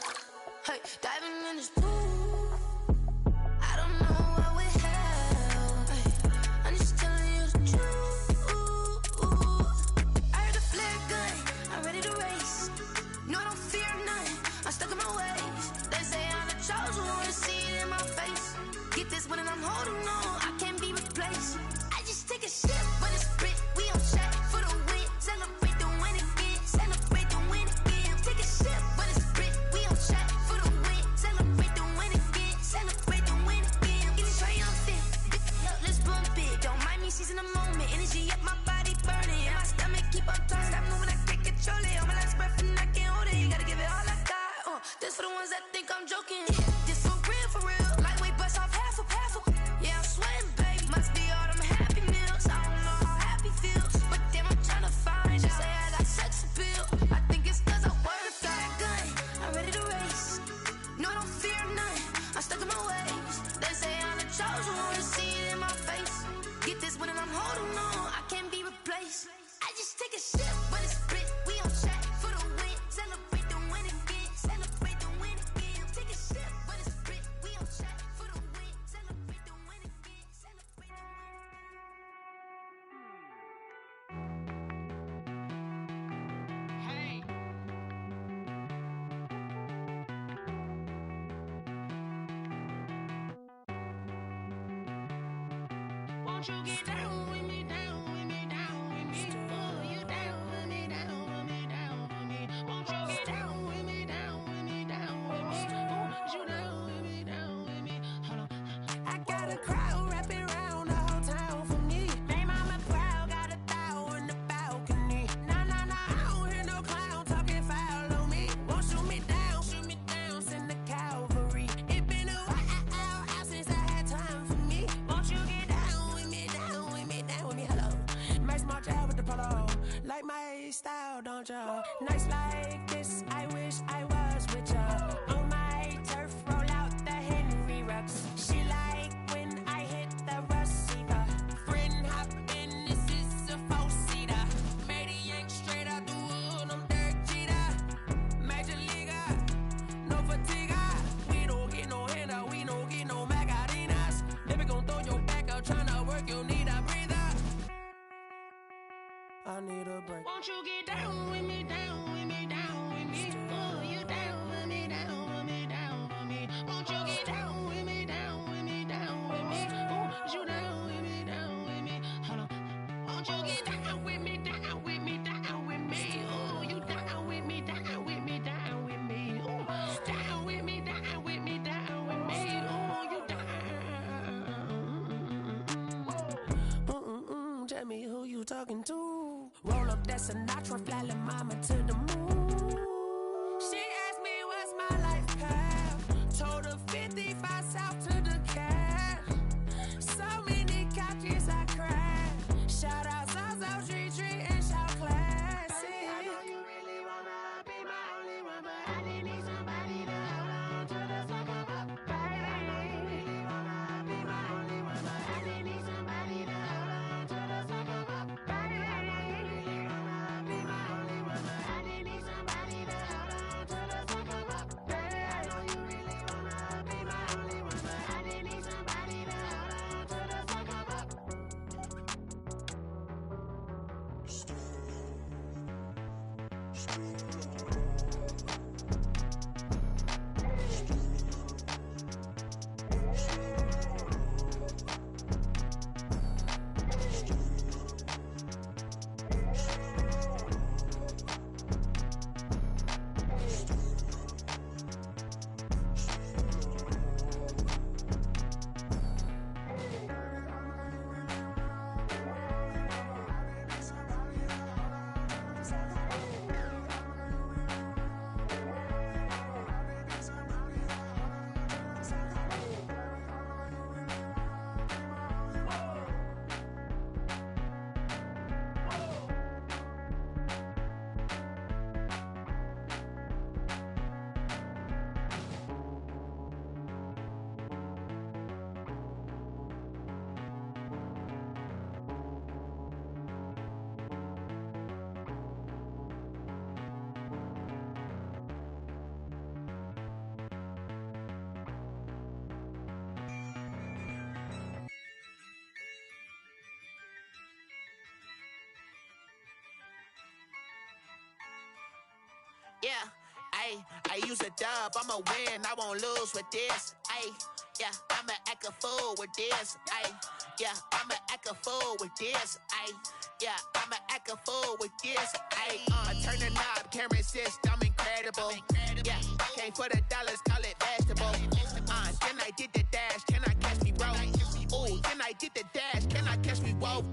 Hey, diving in this pool, I don't know what would help. Hey, I'm just telling you the truth. I heard the flare gun, I'm ready to race. No, I don't fear none, I'm stuck in my ways. They say I'm the chosen one, to see it in my face. Get this one and I'm holding on, I can't be replaced. I just take a sip, but it's spit, we on track for the win. Celebrate the win again, celebrate the win again. Take a sip, but it's spit, we on track for the win. Celebrate the win again, celebrate the win again. Get it triumphant, let's bump it. Don't mind me seizing the moment, energy up my body burning. And my stomach keep on turning, stop moving, I can't control it. On my last breath and I can't hold it, you gotta give it all I got. This for the ones that think I'm joking. This for real, lightweight bust off half a. Yeah, I'm sweating, baby, must be all them happy meals. I don't know how happy feels, but damn, I'm tryna find you. Say I got sex appeal, I think it's cause I work. Got a gun, I'm ready to race. No, I don't fear none, I'm stuck in my ways. They say I'm the chosen one, to see it in my face. Get this one and I'm holding on, I can't be replaced. I just take a sip, but it's spit, we on track for the win. Celebrate the win again, celebrate the win again. Take a sip, but it's spit, we on track for the win. Celebrate the win again, celebrate the win again. Hey. Won't you get down with me, down with me, down with me? Oh, you down with me, down with me, down with me. Won't you get down with me, down with me, down with me? Oh, you down with me, down with me? Hold on. I got a crowd wrapping around the whole town for me. Name on my crowd, got 1,000 in the balcony. Nah, nah, nah, I don't like my style, don't ya? Nights like this, I wish I was with ya. On my turf, roll out the Henry Rux. She like when I hit the receiver. Friend hop in, this is a four-seater. Made a yank straight out the wood, I'm Derek Jeter. Major leaguer, no fatigue. We don't get no handout, we don't get no Macarinas. Never gon' throw your back out, tryna work, you need a breather. I need a break. Won't you get down with me, down with me, down with me? Oh, you down with me, down with me, down with me. Won't you get down with me, down with me, down with me? Oh, you down with me, down with me. Hold on. Won't you get down with me, down with me, down with me? Oh, you down with me, down with me, down with me. Oh, down with me, down with me, down with me. Oh, you down. Tell me who you talking to. Roll up that Sinatra, fly la mama to the moon. She asked me what's my life path. Told her 55 south to the cat. So many couches I cried. Shout out South Tree and shout classy. I know you really wanna be my only one, but I didn't need somebody to hold on to the sucker up. I know you really wanna be my only one, but I didn't need somebody to hold on to the sucker up. I know you really wanna be my only one, but I didn't need somebody to hold on to the sucker up. I know you really wanna be my only one, but I didn't need somebody to hold on to the sucker up. Yeah, I use a dub, I'ma win, I won't lose with this. Yeah, I'ma act a fool with this. Yeah, I'ma act a fool with this. Yeah, I'ma act a fool with this. I turn the knob, camera assist, I'm incredible. Yeah, came for the dollars, call it vegetable. Then I did the dash, can I catch me, bro? Ooh, then I did the dash, can I catch me, whoa?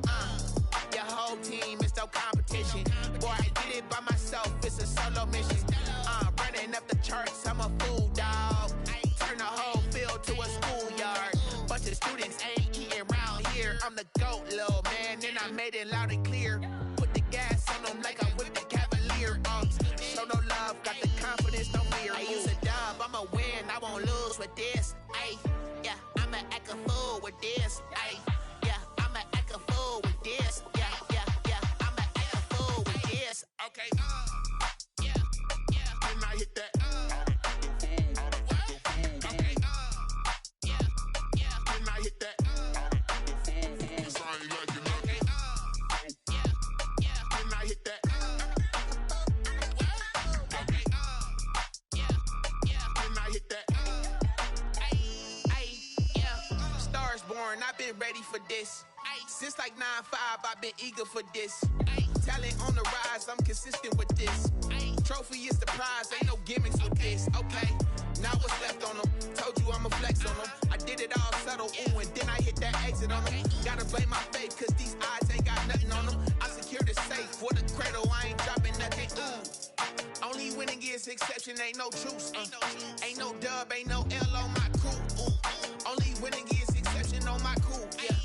Your whole team is no competition. Boy, I did it by myself, it's a solo mission. Running up the charts, I'm a fool, dog. Turn the whole field to a schoolyard. Bunch of students ain't eating round here. I'm the GOAT, little man, and I made it loud and clear. Put the gas on them like I'm with the Cavalier. Show no love, got the confidence, no fear. I use a dub, I'ma win, I won't lose with this. Yeah, I'ma act a fool with this. Yeah, I'ma act a fool with this. Yeah, I'ma act a fool with this. Okay, yeah, can I hit that? Okay, yeah, can I hit that? Can I hit that? Okay, can I hit that? Yeah, stars born, I've been ready for this. Since like 9-5, I've been eager for this. Talent on the rise, I'm consistent with this. Trophy is the prize, ain't no gimmicks with this. Okay, now what's left on them? Told you I'ma flex on them. I did it all subtle, ooh, and then I hit that exit on them. Gotta blame my faith, cause these odds ain't got nothing on them. I secured the safe for the cradle, I ain't dropping nothing, ooh. Only winning is exception, ain't no truce. Ain't no dub, ain't no L on my crew. Only winning is exception on my crew. Yeah.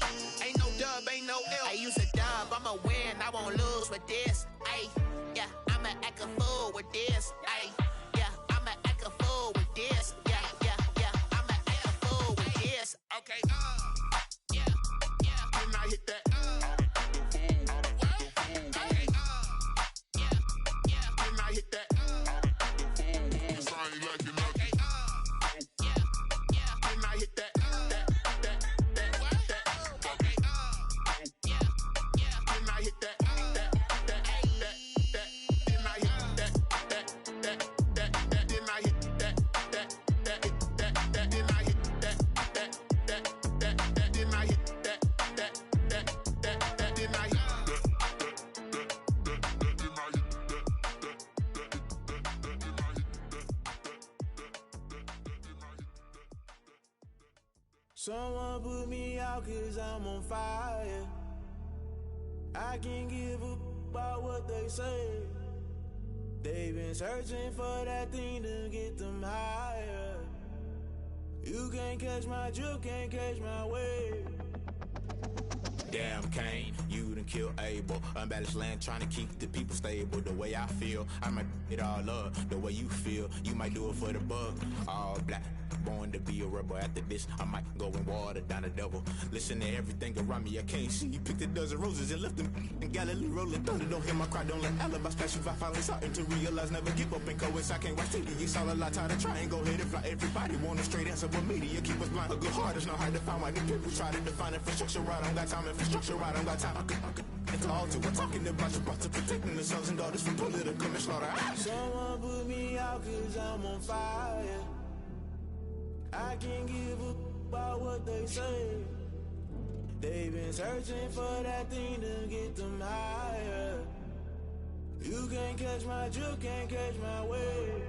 Ain't no dub, ain't no L. I use a dub, I'ma win, win, I won't lose with this. Ay, yeah, I'ma act a fool with this. Ay, yeah, I'ma act a fool with this. Yeah, yeah, yeah, I'ma act a fool with this. Okay, yeah, yeah, when I hit that. Someone put me out 'cause I'm on fire. I can't give up about what they say. They've been searching for that thing to get them higher. You can't catch my drift, can't catch my wave. Damn Kane, you done killed Abel. Unbalanced land trying to keep the people stable. The way I feel, I might it all up. The way you feel, you might do it for the bug. All black, born to be a rebel. After this, I might go and water down the devil. Listen to everything around me, I can't see. Picked a dozen roses and left them in Galilee rolling thunder. Don't hear my cry, don't let alibis pass you. I finally starting to realize, never give up and coincide. I can't watch TV, it's all a lot. Tired of trying, go ahead and fly. Everybody want a straight answer, but media keep us blind. A good heart is not hard to find. Why the people try to define infrastructure right? I don't got time, infrastructure right? I don't got time. I could call to. We're talking about you, about to protecting the sons and daughters from political slaughter. Someone put me out 'cause I'm on fire. I can't give up about what they say. They've been searching for that thing to get them higher. You can't catch my drift, can't catch my wave.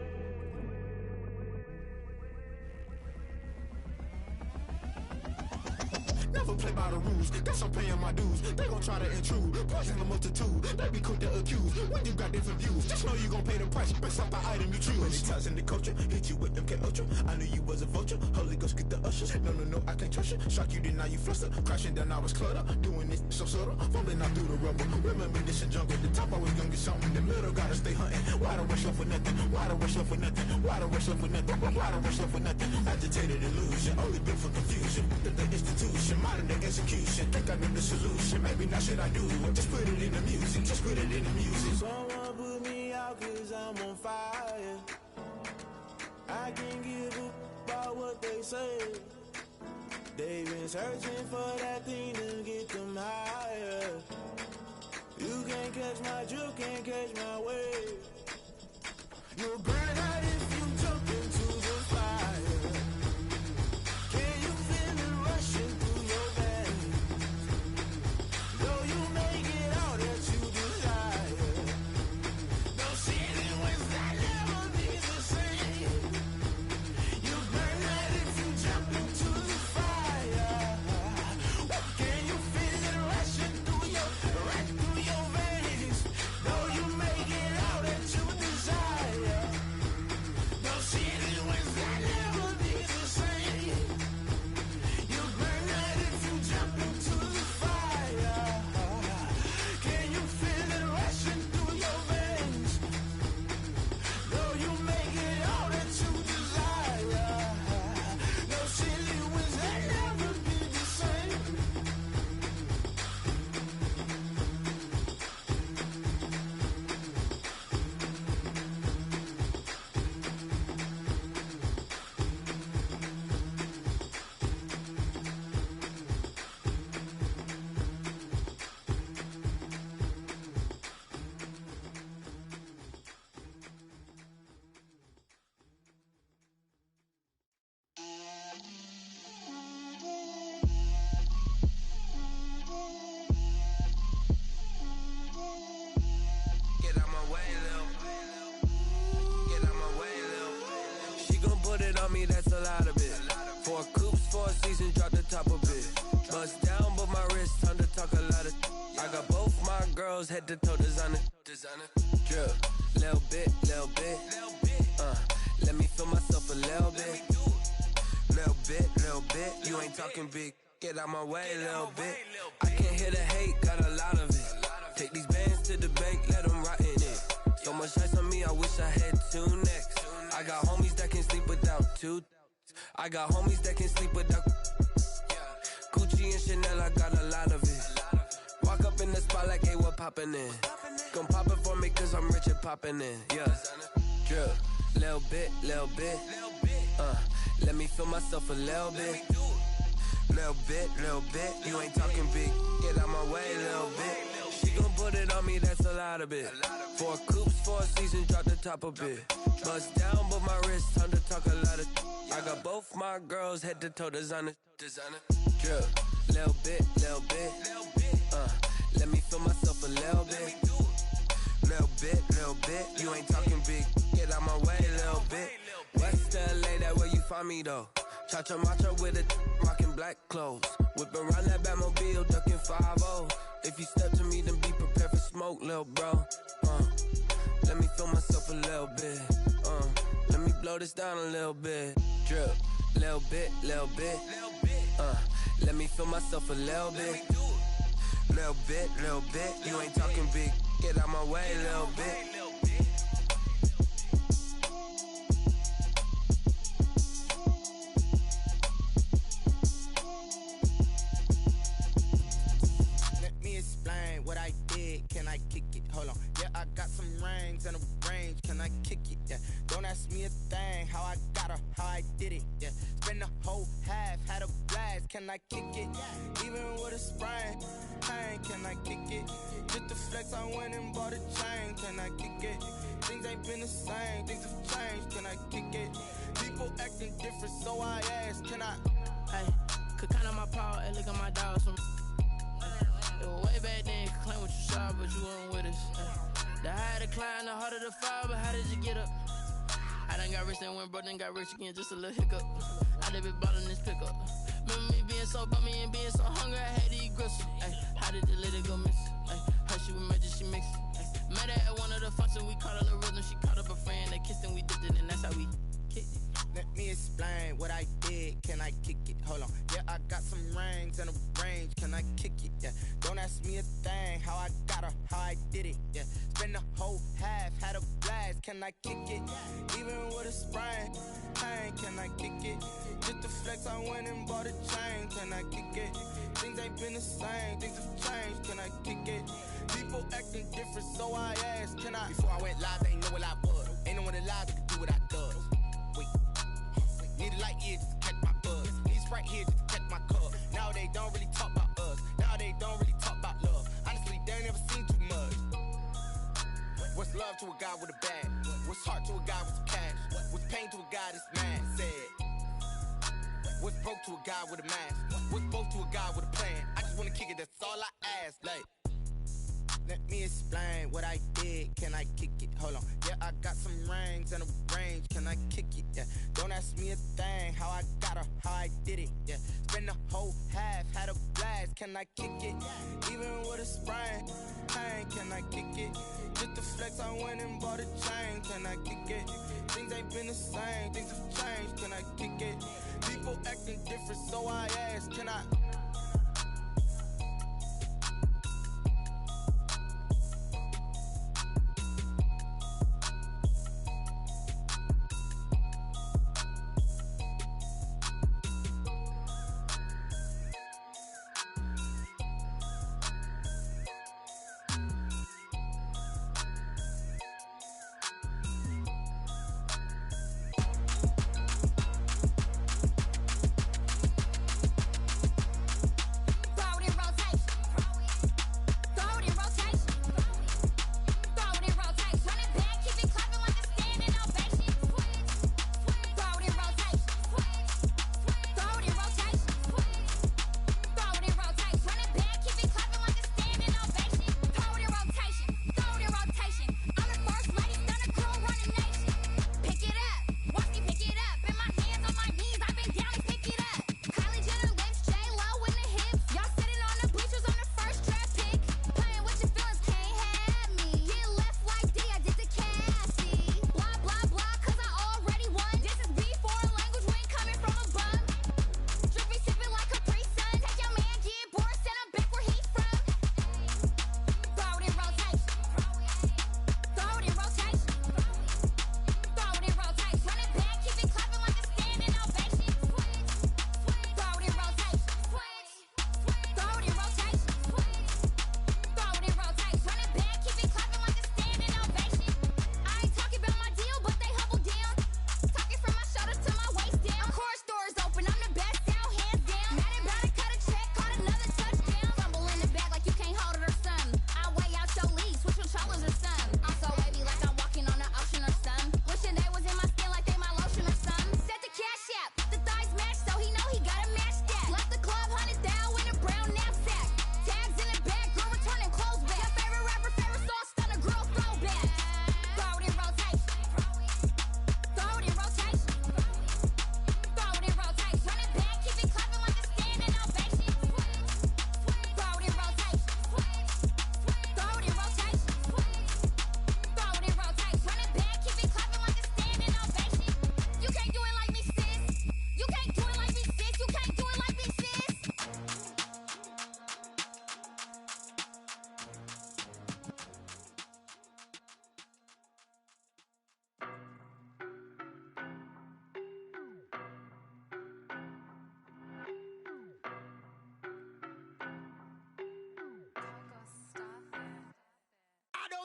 Never play by the rules, guess I'm paying my dues. They gon' try to intrude, poison the multitude. They be quick to accuse, when you got different views. Just know you gon' pay the price, based off the item you choose. Many times in the culture, hit you with them K-Ultra. I knew you was a vulture, Holy Ghost get the ushers. No, I can't trust you. Shock you, then now you fluster. Crashing down, I was cluttered. Doing this so subtle, falling out through the rubble. Remember this a jungle, the top always gonna get something. In the middle, gotta stay hunting. Why the rush love for nothing? Why the rush love for nothing? Why the rush love for nothing? Why the rush love for nothing? Agitated illusion, only built for confusion. The institution, modern day execution. Think I know the solution, maybe not should I do it. Just put it in the music, just put it in the music. Someone put me out 'cause I'm on fire. I can't give up about what they say. They've been searching for that thing to get them higher. You can't catch my drift, can't catch my wave. You'll burn out if you jump into the fire. Can you feel it rushing through your veins? Though you may get all that you desire, no ceiling wins that never be the same. You burn out if you jump into the fire. Can you feel it rushing through your veins? Though you may get all that you desire, no ceiling wins that never be the same. You burn out if you jump into the fire. Can you feel it rushing through your veins? Though you may get all that you desire, no ceiling wins that never be the same. Get out my way, Lil. Get out my way, Lil. She gon' put it on me, that's a lot of it. 4 coops, 4 seasons, drop the top a bit. Bust down, but my wrist, time to talk a lot of. I got both my girls, head to toe designer. Drip, little bit, little bit. Let me feel myself a little bit. Little bit, you ain't talking big. Get out my way, little bit. I can't hear the hate, got a lot of it. Take these bands to the bank, let them rot in it. So much ice on me, I wish I had 2 necks. I got homies that can sleep without 2. I got homies that can sleep without Gucci and Chanel, I got a lot of it. Walk up in the spot like, hey, what poppin' in? Gon' pop it for me cause I'm rich and poppin' in, yeah. Drip, little bit, let me feel myself a little bit. Little bit, you ain't talking big. Get out my way, little bit. She gon' put it on me, that's a lot of it. 4 coops, 4 seasons, drop the top a bit. Bust down, but my wrist, time to talk a lot of. I got both my girls, head to toe designer. Drip, little bit, let me feel myself a little bit. Little bit, you ain't talking big. Get out my way, little bit. West LA, that where you find me though. Cha-cha matcha with a rockin' black clothes. Whip around that Batmobile, ducking 5-0. If you step to me, then be prepared for smoke, lil' bro. Let me feel myself a little bit. Let me blow this down a little bit. Drip, little bit. Let me feel myself a little bit. Little bit, you ain't talking big. Get out my way, little bit. Let me explain what I did. Can I kick it? Hold on. Yeah, I got some rings and a range. Can I kick it? Yeah. Don't ask me a thing. How I got her, how I did it. Yeah. Spend the whole half, had a blast. Can I kick it? Even with a sprain. Pain, can I kick it? Just the flex, I went and bought a chain. Can I kick it? Things ain't been the same. Things have changed. Can I kick it? People acting different, so I ask. Can I? Hey, could count on my power and look at my dogs from. It was way back then, could claim what you saw, but you weren't with us. The higher the climb, the harder the fall, but how did you get up? I done got rich, then went broke, then got rich again, just a little hiccup. I done been ballin' this pickup. Remember me being so bummy and being so hungry, I had to eat gristle. Ay, how did the lady go miss? Ay, how she was magic, she mixed. Met her at one of the functions, we caught a little rhythm, she caught up a friend, they kissed and we dipped it, and that's how we kicked it. Let me explain what I did. Can I kick it? Hold on. Yeah, I got some rings and a range. Can I kick it? Yeah. Don't ask me a thing. How I got her, how I did it. Yeah. Spend the whole half, had a blast. Can I kick it? Even with a sprain. Pain, can I kick it? Just the flex, I went and bought a chain. Can I kick it? Things ain't been the same. Things have changed. Can I kick it? People acting different, so I asked. Can I? Before I went live, they ain't know what I was. Ain't no one alive that could do what I does. Need a light here just to catch my buzz. Need Sprite here just to catch my cup. Now they don't really talk about us. Now they don't really talk about love. Honestly, they ain't never seen too much. What's love to a guy with a bag? What's heart to a guy with some cash? What's pain to a guy that's mad? Said. What's broke to a guy with a mask? What's both to a guy with a plan? I just wanna kick it, that's all I ask. Like, let me explain what I did. Can I kick it? Hold on. Yeah, I got some rings and a range. Can I kick it? Yeah. Don't ask me a thing. How I got her, how I did it. Yeah. Spend the whole half, had a blast. Can I kick it? Even with a sprain. Pain, can I kick it? Just the flex, I went and bought a chain. Can I kick it? Things ain't been the same. Things have changed. Can I kick it? People acting different, so I ask. Can I?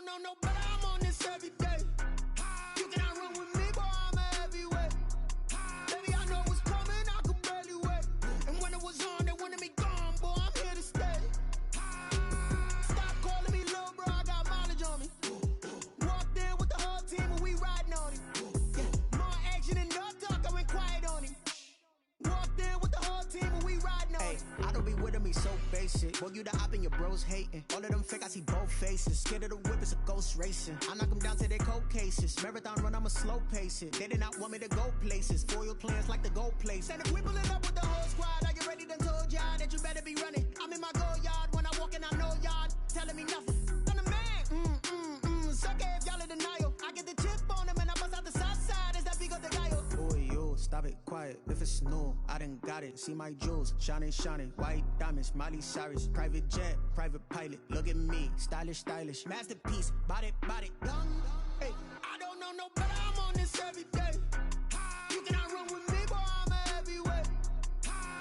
don't know no better, I'm on this every day. You cannot run with me, boy, I'm a heavyweight. Baby, I know what's coming, I could barely wait. And when it was on, they wanted me gone, boy, I'm here to stay. Stop calling me little bro, I got mileage on me. Walked in with the whole team and we riding on him. Yeah, more action and no talk, I went quiet on him. Walked in with the whole team and we riding on him. I don't be with me so basic. Boy, you the op and your bros hating. All of them fake, I see both faces. Scared of the whip, it's a ghost racing. I knock them down to their cold cases. Marathon run, I'ma slow pace it. They did not want me to go places. Foil plans like the go place. And if we pull it up with the whole squad, I get ready, done told y'all that you better be running. I'm in my go yard when I walk in, I know y'all telling me nothing. I'm the man, suck it if y'all in denial. I get the chip on them and I bust out the south side. Is that Pico de Gallo? Boy, yo, stop it, quiet. If it's new, I done got it. See my jewels, shining, shining. White diamonds, Miley Cyrus. Private jet, private pilot. Look at me, stylish, stylish. Masterpiece, body, done. Hey, I don't know no better, I'm on this every day. You cannot run with me, boy, I'm a heavyweight.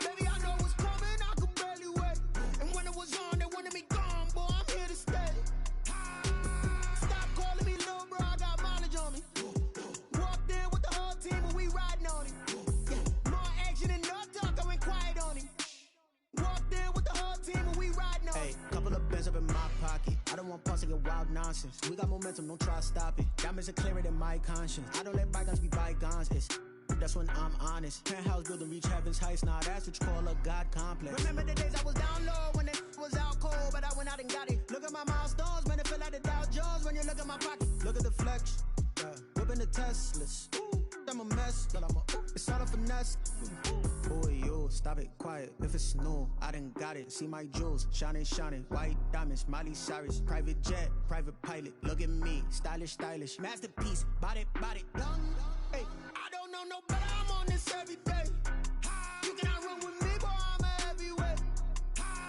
Baby, I know what's coming, I could barely wait. And when it was on, they wanted me gone, boy, I'm here to stay. Stop calling me little bro, I got mileage on me. Walked in with the whole team and we riding on him. Yeah, more action and no talk, I went quiet on him. Walked in with the whole team and we riding on him. Hey, couple of bands up in my pocket. I don't want pause to get wild nonsense. We got momentum, don't try to stop it. Diamonds are clearer than my conscience. I don't let bygones be bygones. That's when I'm honest. Penthouse building reach heaven's heights. Nah, that's what you call a God complex. Remember the days I was down low when it was out cold, but I went out and got it. Look at my milestones, man, it feel like the Dow Jones when you look at my pocket. Look at the flex, yeah. Whipping the Teslas. I'm a mess, but it's all a finesse. Boy, yo, stop it, quiet. If it's new, I done got it. See my jewels, shining, shining. White diamonds, Miley Cyrus. Private jet, private pilot. Look at me, stylish, stylish. Masterpiece, body, done. Hey, I don't know no better, I'm on this every day. You cannot run with me, boy, I'm a heavyweight.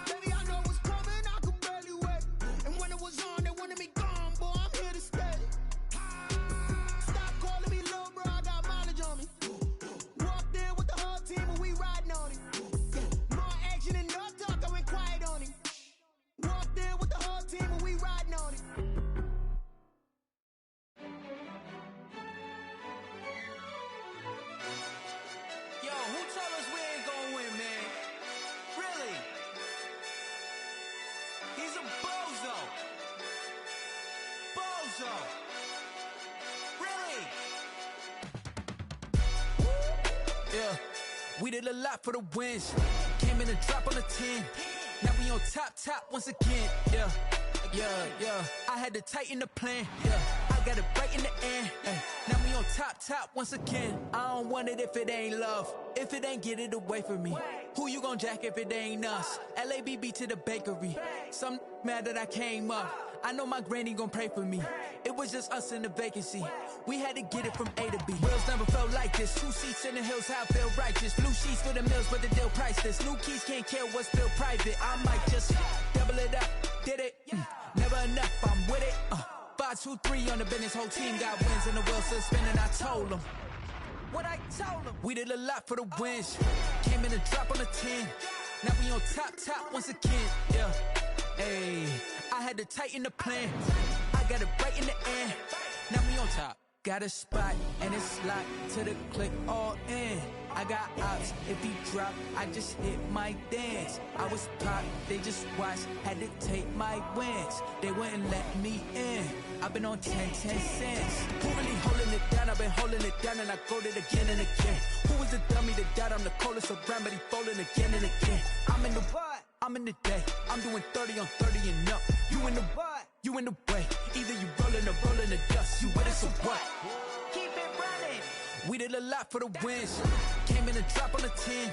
Baby, I know what's coming, I could barely wait. And when it was on, they wanted me gone, boy, I'm here to stay. Stop calling me little bro, I got mileage on me. Walked in with the whole team and we riding on him. Yeah, more action and no talk, I went quiet on him. Walked in with the whole team and we riding on him. Yo, who told us we ain't gonna win, man? Really? He's a bozo. Bozo. Really? Yeah, we did a lot for the wins. Came in and drop on the 10. Now we on top once again. Yeah. I had to tighten the plan. Yeah, I got it right in the end. Now we on top once again. I don't want it if it ain't love. If it ain't, get it away from me. Who you gon' jack if it ain't us? LABB to the bakery. Some mad that I came up. I know my granny gon' pray for me. It was just us in the vacancy. We had to get it from A to B. Wheels never felt like this. 2 seats in the hills, how I feel righteous. Blue sheets for the mills, but the deal priceless. New keys can't care what's still private. I might just double it up. Did it? Never enough, I'm with it. 5, 2, 3 on the business. Whole team got wins and the wheels still spinning. I told them what I told them. We did a lot for the wins. Came in and drop on the 10. Now we on top once again. Yeah. Hey, I had to tighten the plan. I got it right in the end. Now we on top. Got a spot and it's locked to the click all in. I got ops, if he drop, I just hit my dance. I was pop, they just watched, had to take my wins. They wouldn't let me in. I've been on 10 cents. Who really holding it down? I've been holding it down and I go it again and again. Who was the dummy that doubt I'm the coldest around, but he folding again and again. I'm in the what? I'm in the day. I'm doing 30 on 30 and up. You in the what? You in the way. Either you rolling or rolling the dust. You with us or what? Keep it running. We did a lot for the wins. Came in and drop on the 10.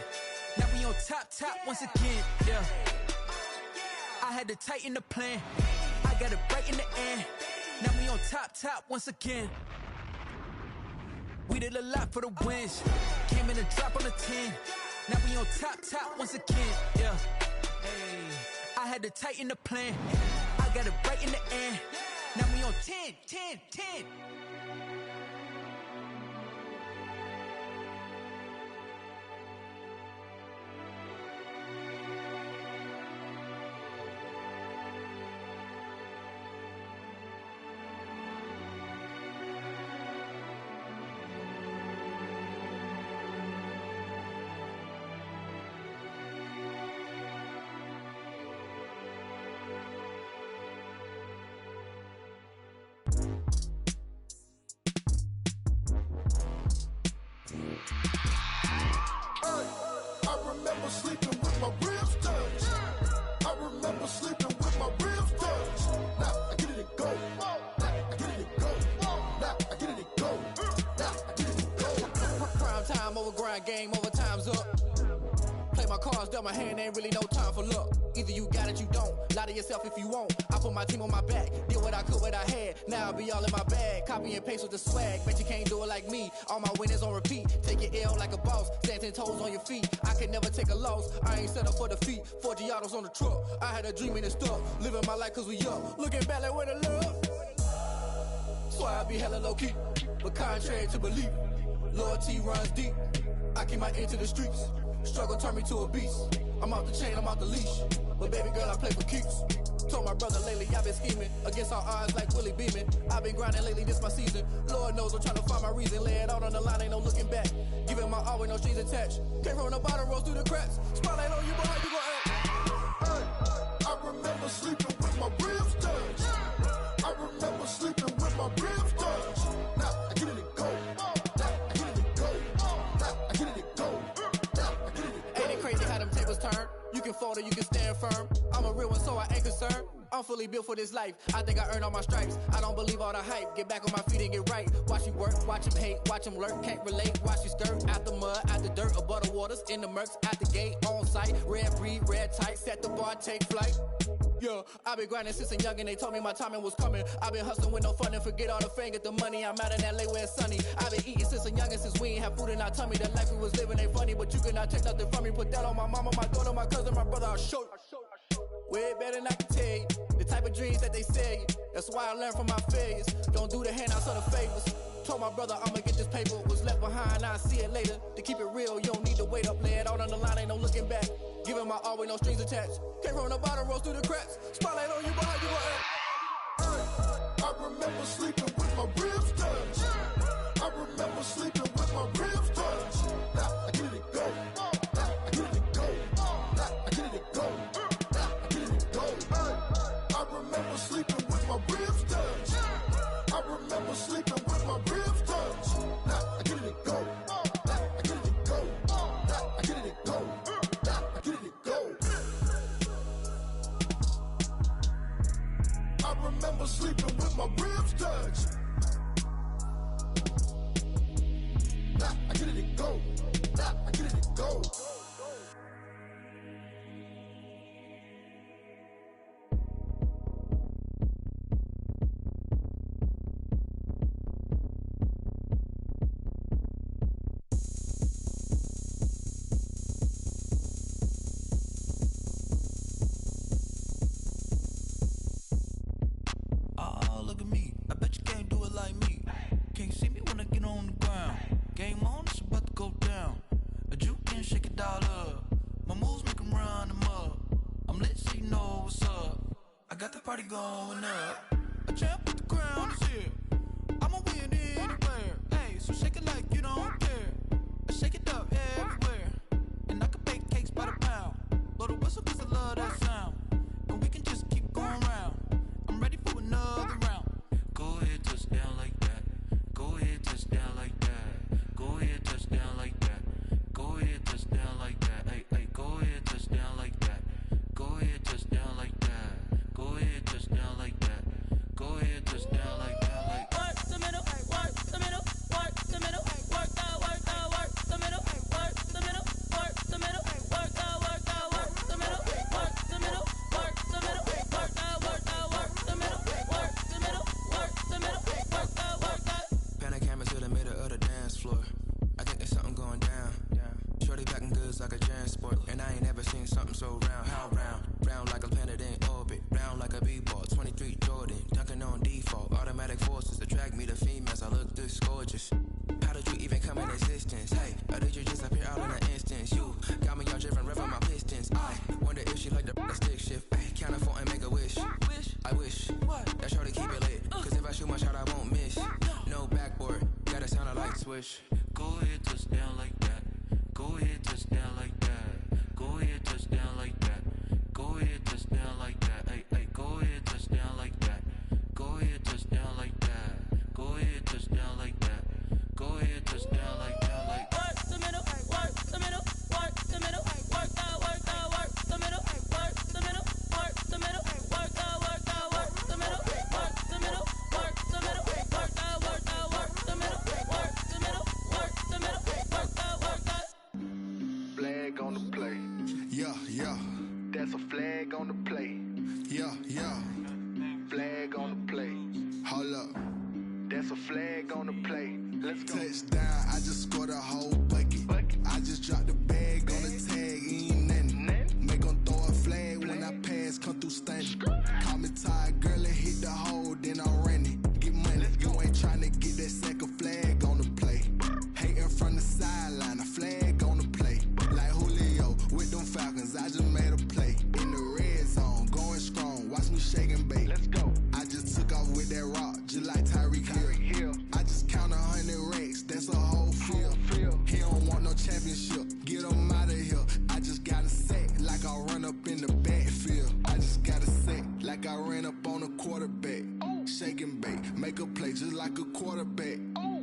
Now we on top once again. Yeah. I had to tighten the plan. I got it right in the end. Now we on top once again. We did a lot for the wins. Came in and drop on the 10. Now we on top once again. Yeah. Hey, I had to tighten the plan. I got it right in the end. Now we on 10. game over, time's up. Play my cards, dealt my hand, ain't really no time for luck. Either you got it, you don't. Lie to yourself if you won't. I put my team on my back, did what I could, what I had. Now I'll be all in my bag, copy and paste with the swag. Bet you can't do it like me. All my winners on repeat. Take your L like a boss, stand 10 toes on your feet. I could never take a loss. I ain't set up for defeat. 4 Giottos on the truck. I had a dream and it stuck. Living my life cause we up. Looking back like where the love. So I be hella low key, but contrary to belief, loyalty runs deep. I keep my ear to the streets. Struggle turned me to a beast. I'm off the chain, I'm off the leash. But baby girl, I play for keeps. Told my brother lately, I've been scheming against all odds like Willie Beeman. I've been grinding lately, this my season. Lord knows I'm trying to find my reason. Lay it out on the line, ain't no looking back. Giving my all with no strings attached. Came from the bottom, rose through the cracks. Spotlight on you, but how you gon' act? Hey, I remember sleeping with my ribs touched. I remember sleeping with my ribs touched. Now I get it and go. Now I get it and go. Now I get it and go. Now I get it and go. Ain't it crazy how them tables turn? You can fold or you can stand firm. I'm a real one, so I ain't concerned. I'm fully built for this life. I think I earned all my stripes. I don't believe all the hype. Get back on my feet and get right. Watch you work, watch him hate, watch him lurk. Can't relate, watch you skirt. Out the mud, out the dirt, above the waters, in the murks, out the gate, on site. Red breed, red tight, set the bar, take flight. Yeah, I been grinding since a youngin', they told me my timing was coming. I been hustling with no fun and forget all the fame, get the money. I'm out in LA where it's sunny. I been eating since a youngin', since we ain't have food in our tummy. The life we was living ain't funny, but you cannot take nothing from me. Put that on my mama, my daughter, my cousin, my brother, I'll show you. Way better than I can tell you. The type of dreams that they sell you. That's why I learned from my failures. Don't do the handouts or the favors. Told my brother I'ma get this paper. Was left behind, I'll see it later. To keep it real, you don't need to wait up. Lay it out on the line, ain't no looking back. Giving my all with no strings attached. Came from the bottom, rose through the cracks. Spotlight on you, but how you gon' act? Hey, I remember sleeping with my ribs touched. I remember sleeping with my ribs touched. Now I get it and go. Now I get it and go. Now I get it and go. Now I get it and go. Hey, I remember sleeping with my ribs touched. I remember sleeping with my ribs touched. Now I get it and go. Now I get it and go. Now I get it and go. Now I get it and go. I remember sleeping with my ribs touched. Now I get it and go. Now I get it and go. Oh, look at me. I bet you can't do it like me. Can't see me when I get on the ground. Game on, it's about to go down. A juke can shake it all up. My moves make 'em run them up. I'm lit so you know what's up. I got the party going up. A champ with the crown is here. I'ma win anywhere. Hey, so shake it like you don't care. I shake it up everywhere. And I can bake cakes by the pound. Blow the whistle 'cause I love that sound. And we can just keep going round. I'm ready for another round. Go ahead, touch down like that. Go ahead, touch down like that. Go ahead, touch down like that. Go ahead, touch down like that. Hey, hey, go ahead, touch down like that. Go ahead, touch down like that. Go ahead, touch down like that. Go ahead, touch down like that. Like work the middle, work the middle, work the middle, work the middle, work the middle, work the middle, work the middle, work the middle, work the middle, work the middle, work the middle, work the middle, work the middle, work the. Pan a camera to the middle of the dance floor. I think there's something going down. Shorty packing goods like a transport. And I ain't ever seen something so round. How round? Round like a planet in orbit. Round like a b-ball. 23 Jordan. Dunking on default. Automatic forces attract me to females. I look this gorgeous. How did you even come in existence? Hey, or did you just appear all in an instance? You got me all driven, revving my pistons. I wonder if she like the stick shift. Ay, count for and make a wish. I wish that shorty keep it lit. Cause if I shoot my shot, I won't miss. No backboard, gotta sound a light switch. go ahead, touch down like that. Go ahead, touch down like that. Go ahead, touch down like that. Go ahead, touch down like that. Hey, hey, go ahead, touch down like that. Go ahead, touch down like that. Go ahead, touch down like that. Go ahead, touch down like that. Like work the middle, work the middle, work the middle, work the middle, work the middle, work the middle, work the middle, work the middle, work the middle, work the middle, work the middle, work the middle, work the middle, work the middle, work That's a flag on the play. Let's go. Touchdown, I just scored a whole bucket. I just dropped the bag on the tag, ain't nothing. Make 'em throw a flag when I pass, come through stunning. Call me tired, girl, and hit the hole, then I'm running. Get money, you ain't tryna get that second flag on the play. Hating from the sideline, a flag on the play. Like Julio with them Falcons, I just made a play. In the red zone, going strong, watch me shake and bake. Let's go. I just took off with that rock, just like Tyreek Hill. I just count 100 racks, that's a whole field. He don't want no championship, get him out of here. I just got a set, like I run up in the backfield. I just got a set, like I ran up on a quarterback. Shake and bake, make a play just like a quarterback.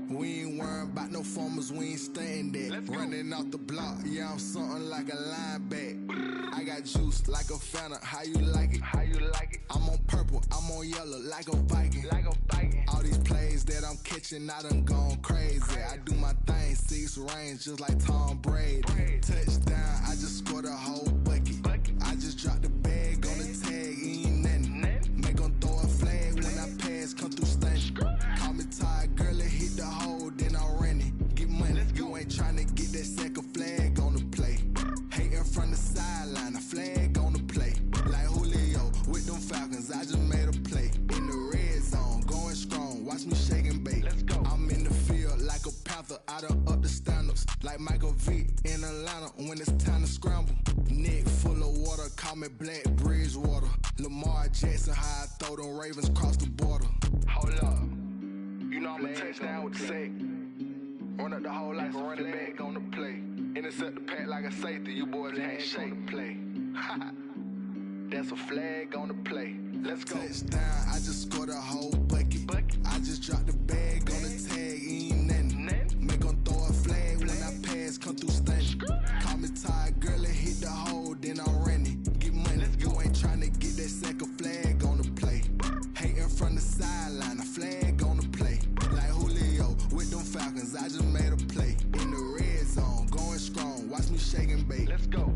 We ain't worrying about no formers, we ain't staying there. Running off the block, yeah, I'm something like a linebacker. I got juice like a Fanta, how you like it? How you like it? I'm on purple, I'm on yellow, like a Viking. Like a Viking. All these plays that I'm catching, I done gone crazy. I do my thing, 6 range, just like Tom Brady. Touchdown, I just scored a whole bucket. I just dropped the bag on the tag, ain't nothing. Make 'em throw a flag when I pass, come through stunning. Call me tired, girl, and hit the hole, then I'm running. Get money, you ain't tryna get that second flag on the play. Hating from the sideline, a flag on the play. Like Julio with them Falcons, I just made a play. In the red zone, going strong, watch me shake and bake. Let's go. I'm in the field like a Panther, I done up the standards. Like Michael Vick in Atlanta when it's time to scramble. Neck full of water, call me Black Bridgewater. Lamar Jackson, how I throw them Ravens across the border. Hold up. You know I'm a touchdown with the sack. Run up the hole like a running back on the play. Intercept the pack like a safety, you boys ain't shake the play. That's a flag on the play. Let's go. Touchdown, I just scored a whole bucket. I just dropped the bag on the tag, ain't nothing. Make 'em throw a flag when I pass, come through stunning. Call me tired, girl, and hit the hole, then I'm running. Get money, you ain't tryna get that second flag on the play. Hating from the sideline, a flag on the play. Like Julio with them Falcons, I just made a play. In the red zone, going strong, watch me shake and bake. Let's go.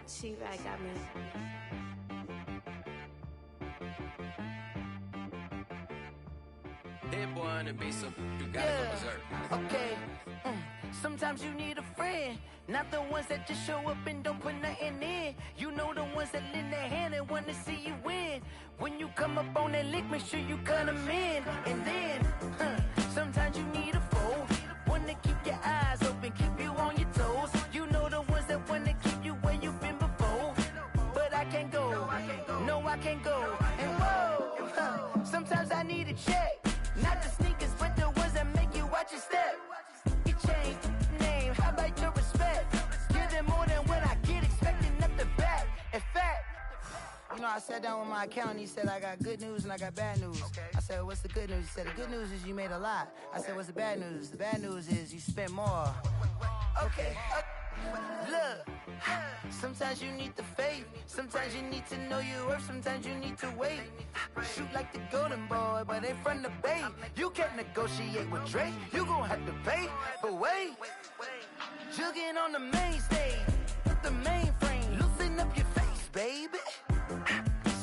T-Rag got me. That boy on the beat, so you gotta go berserk. Okay. Sometimes you need a friend, not the ones that just show up and don't put nothing in. You know the ones that lend their hand and want to see you win. When you come up on that lick, make sure you cut them in. And then, sometimes you need a foe, one to keep your eyes open, keep you on your toes. You know the ones that want to keep you where you've been before. But I can't go, no I can't go. And whoa, sometimes I need a check, not the sneakers, but the ones that make you watch your step. You change name, how about your respect? Give them more than what I get, expecting up the back. In fact, you know, I sat down with my accountant, he said I got good news and I got bad news. I said, what's the good news? He said, the good news is you made a lot. I said, what's the bad news? The bad news is you spent more. Okay. Look, sometimes you need the faith, sometimes you need to know your worth, sometimes you need to wait. Shoot like the golden boy, but ain't from the bay. You can't negotiate with Drake, you gon' have to pay. But wait, jugging on the main stage, the mainframe, loosen up your face, baby.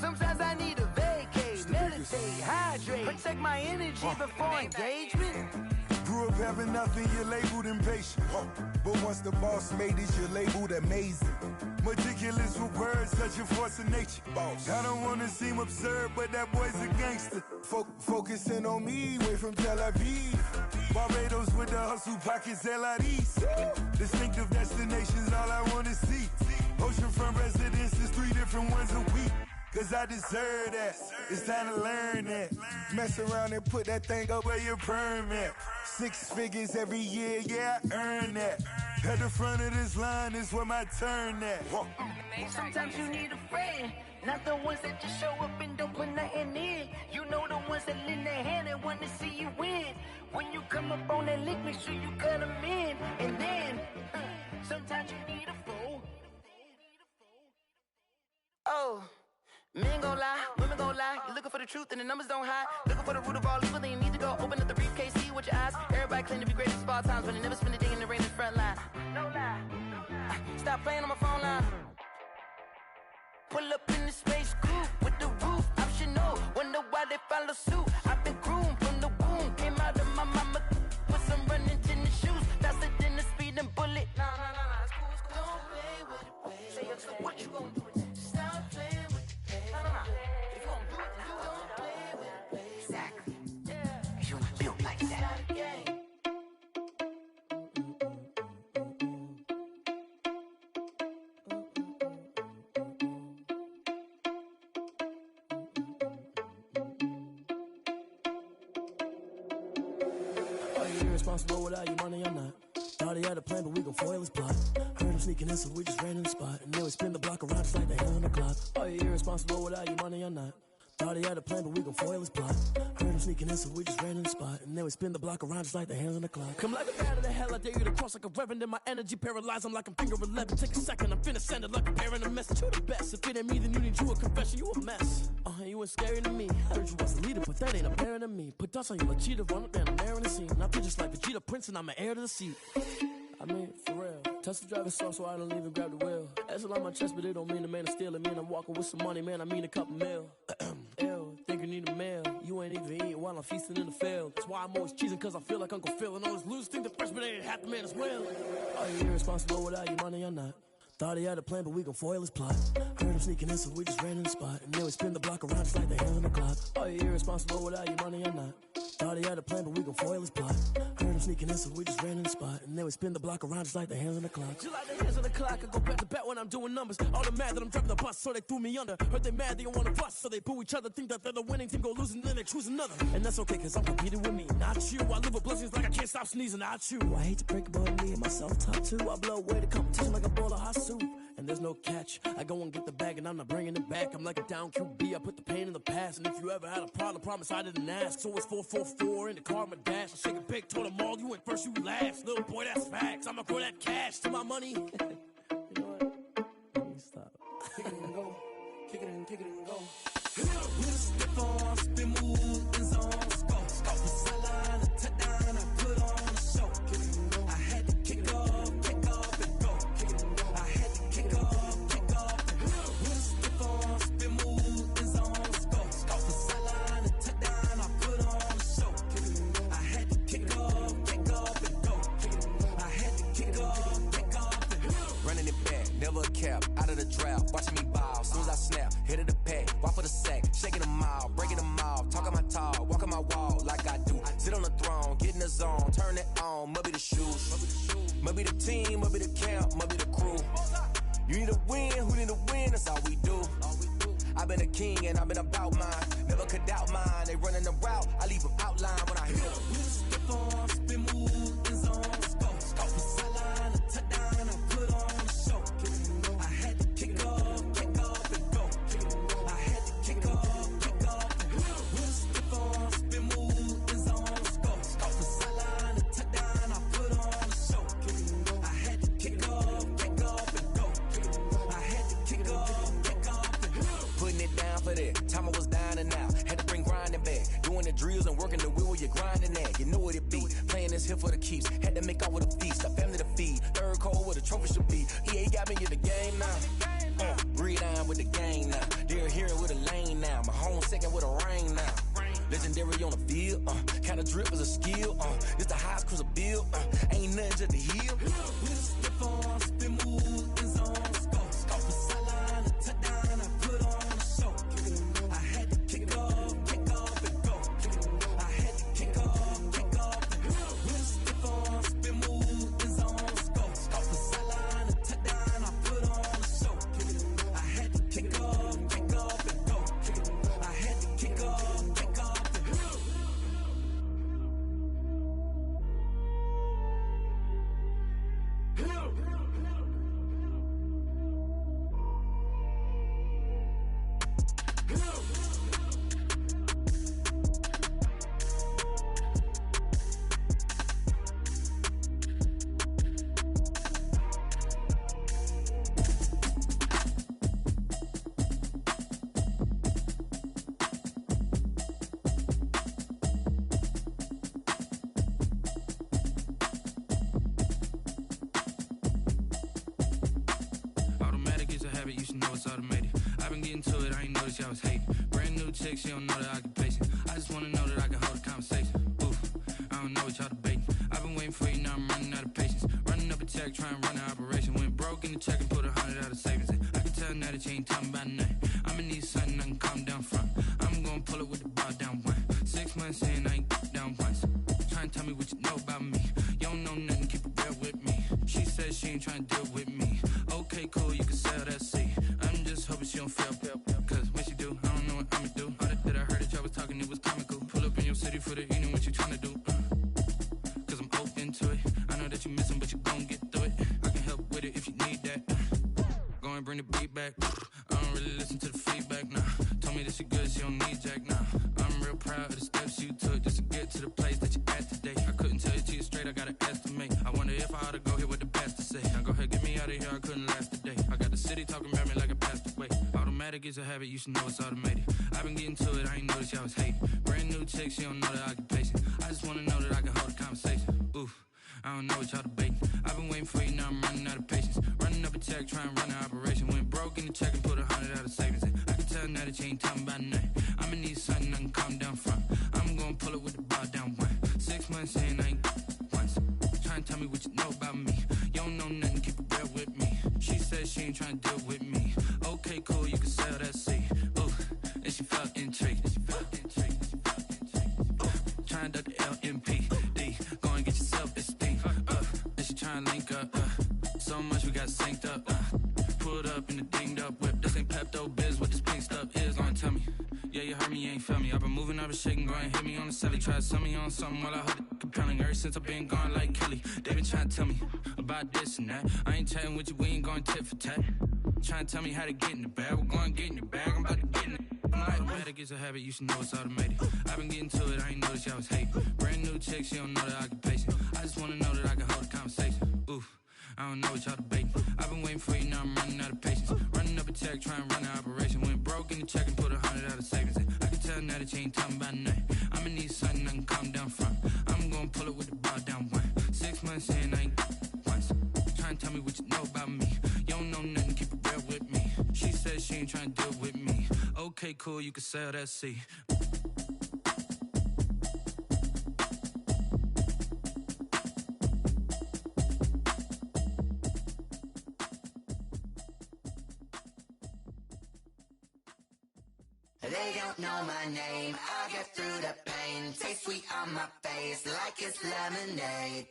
Sometimes I need a vacate, meditate, hydrate, protect my energy before engagement. Grew up having nothing, you're labeled impatient. But once the boss made it, you're labeled amazing. Meticulous with words, such a force of nature. I don't wanna seem absurd, but that boy's a gangster. Focusing on me, way from Tel Aviv. Barbados with the hustle pockets, LIDs. Distinctive destinations, all I wanna see. Oceanfront residences, 3 different ones a week. Cause I deserve that, it's time to learn that. Mess around and put that thing up where your permit. 6 figures every year, yeah, I earn that. At the front of this line is where my turn at. Sometimes you need a friend, not the ones that just show up and don't put nothing in. You know the ones that lend their hand and want to see you win. When you come up on that lick, make sure you cut them in. And then, sometimes you need a fool. Oh. Men gon' lie, women gon' lie. You're looking for the truth and the numbers don't hide. Looking for the root of all evil, then you need to go open up the briefcase, see with your eyes. Everybody claim to be greatest of all times, but they never spend a day in the rain in the front line. No lie. Stop playing on my phone line. Pull up in the space coupe with the roof optional. When collar suit. I've been groomed from the womb. Came out of my mama with some running tennis shoes. Faster than the speeding bullet. Nah, it's cool, it's cool. Don't play with it, baby. Say so what you gonna do with that? Stop playing with it, baby. Nah. If you gonna do it, then you don't play with it, baby. Exactly. Yeah. You was built like that. Irresponsible without your money or not. Thought he had a plan, but we gon' foil his plot. Heard him sneaking in, so we just ran in the spot. And then we spin the block around just like the hand on the clock. Are you irresponsible without your money or not? Thought he had a plan, but we gon' foil his plot. Heard him sneaking in, so we just ran in the spot. And then we spin the block around just like the hands on the clock. Come like a bat of the hell, I dare you to cross like a reverend. And my energy paralyzed, I'm like I'm finger 11. Take a second, I'm finna send it like a parent a message. You the best, if it ain't me, then you need you a confession. You a mess, you ain't scary to me. I heard you was a leader, but that ain't apparent to me. Put dust on you like cheetah, run up down the air in the scene. Now pictures like Vegeta Prince, and I'm an heir to the seat. I mean, for real. Tesla driving soft, so I don't even grab the wheel. That's on my chest, but it don't mean the man is stealing. Mean I'm walking with some money, man, I mean a couple mil. Ew, think you need a meal. You ain't even eating while I'm feasting in the field. That's why I'm always cheesing, cause I feel like Uncle Phil. And all those losers think the freshman ain't half the man as well. Are you irresponsible without your money or not? Thought he had a plan, but we gon' foil his plot. Heard him sneaking in, so we just ran in the spot. And then we spin the block around just like the hands on the clock. Are you irresponsible without your money or not? Thought he had a plan, but we gon' foil his plot. Heard him sneaking in, so we just ran in the spot. And then we spin the block around just like the hands on the clock. Just like the hands on the clock, I go back to back when I'm doing numbers. All the mad that I'm driving the bus, so they threw me under. Heard they mad, they don't wanna bust, so they boo each other. Think that they're the winning team, go losing, then they choose another. And that's okay, cause I'm competing with me, not you. I live with blessings like I can't stop sneezing, not you. I hate to break it, but me and myself top two. I blow away the competition like a bowl of hot soup. And there's no catch. I go and get the bag and I'm not bringing it back. I'm like a down QB, I put the pain in the past. And if you ever had a problem, promise I didn't ask. So it's 444 in the car, my dash. I shake a big, told them all, you went first, you last. Little boy, that's facts. I'ma grow that cash to my money. You know what? Let me stop. Kick it and go. Kick it and go. With a stiff on, spin move, in zone, scope. Off the sideline, a touchdown, I put on a show. I had to kick off and go. I had to kick off and go. With a stiff on, spin move, in zone, scope. Off the sideline, a touchdown, I put on a show. I had to kick off and go. I had to kick off and go. Running it back, never a cap, out of the drought, watching me ball. Soon as I snap, hit of the pack, walk for the sack, shaking them all, breaking them all, talking my talk, walking my wall like I do. Sit on the throne, get in the zone, turn it on, must be the shoes, must be the team, must be the camp, must be the crew. You need a win, who need a win, that's all we do. I've been a king and I've been about mine, never could doubt mine. They running the route, I leave them outline when I hit them. We just step on, spin move, in zone, scope. Off the sideline, a touchdown, I put on a show. I had to kick off and go. I had to kick off and go. We just step on, spin move, in zone, scope. Off the sideline, a touchdown, I put on a show. I had to kick off and go. I had to kick off and go. Putting it down for that, time I was down and out. Had to bring grinding back, doing the drills and working the wheel where you're grinding at. You know what it be, playing this here for the keeps. Had to make off with a feast, a family to feed. Third cold where the trophy should be. EA got me in the game now. Breathe down with the game now. They're here with a lane now. My home second with a rain now. Legendary on the field, kinda drip is a skill. It's the highest cruiser bill, ain't nothing just the heel. We just step on, spin move, in zone, scope. Off the sideline, a touchdown, I put on a show. I had to kick off and go. I had to kick off and go. We just step on, spin move, in zone, scope. Off the sideline, a touchdown, I put on a show. I had to kick off and go. I had to kick off and go. new chick, she don't know the occupation. I just wanna know that I can hold a conversation. Oof, I don't know what y'all debating. I've been waiting for you, now I'm running out of patience. Running up a check, trying to run an operation. Went broke in the check and put 100 out of savings in. I can tell now that you ain't talking about nothing. I'ma need something I can calm down from. I'm gonna pull it with the bar down one. 6 months in, I ain't down once. Trying to tell me what you know about me. You don't know nothing, keep it real with me. She says she ain't trying to deal with me. Okay, cool, you can sell that seed. I'm just hoping she don't fail. Cause when she do, I don't know what I'ma do. All that I heard that y'all was talking, it was comical. Pull up in your city for the evening, what you tryna do? Cause I'm open to it. I know that you missing, but you gon' get through it. I can help with it if you need that. Go and bring the beat back. I don't really listen to the feedback, nah. Told me that she good, she don't need Jack, nah. I'm real proud of the steps you took just to get to the place that you at today. I couldn't tell you to you straight, I gotta estimate. I wonder if I ought to go here with the pastor say. Now go ahead, get me out of here, I couldn't last today. I got the city talking about me like a passed away. Automatic is a habit, you should know it's automated. I've been getting to it, I ain't noticed y'all was hating. Brand new chick, she don't know the occupation. I just wanna know that I can hold a conversation. Oof, I don't know what y'all debating. I've been waiting for you, now I'm running out of patience. Running up a check, trying to run an operation. Went broke in the check and put 100 out of savings in. I can tell now that you ain't talking about nothing. I'ma need something I can calm down from. I'm gonna pull it with the bar down one. 6 months in, I ain't once. Trying to tell me what you know about me. You don't know nothing, keep it real with me. She says she ain't trying to deal with me. Okay, cool, you can sell that seed. Ooh, and she felt intrigued. Trying to duck the LMPD. Go and get your self-esteem. And she trying to link up. So much we got synced up. Pulled up in the dinged up whip. This ain't Pepto-Biz, what this pink stuff is. Long tell me. Yeah, you heard me, you ain't felt me. I've been moving, I've been shaking, go and hit me on the celly. Try to sell me on something while I heard it compelling. Ever since I've been gone like Kelly, they been trying to tell me about this and that. I ain't chatting with you, we ain't going tit for tat. Trying to tell me how to get in the bag, we're going to get in the bag, I'm about to get in it. Automatic is a habit, you should know it's automated. I've been getting to it, I ain't noticed y'all was hating. Brand new chick, she don't know the occupation. I just wanna know that I can hold a conversation. Oof, I don't know what y'all debating. I've been waiting for you, now I'm running out of patience. Running up a check, trying to run an operation. Went broke in the check and put 100 out of savings in. I can tell now that you ain't talking about nothing. I'ma need something I can calm down from. I'm gonna pull it with the bar down one. 6 months in, I ain't once. Trying to tell me what you know about me. You don't know nothing, keep it real with me. She says she ain't trying to deal with me. Okay, cool, you can sell that seed. They don't know my name, I get through the pain. Taste sweet on my face like it's lemonade.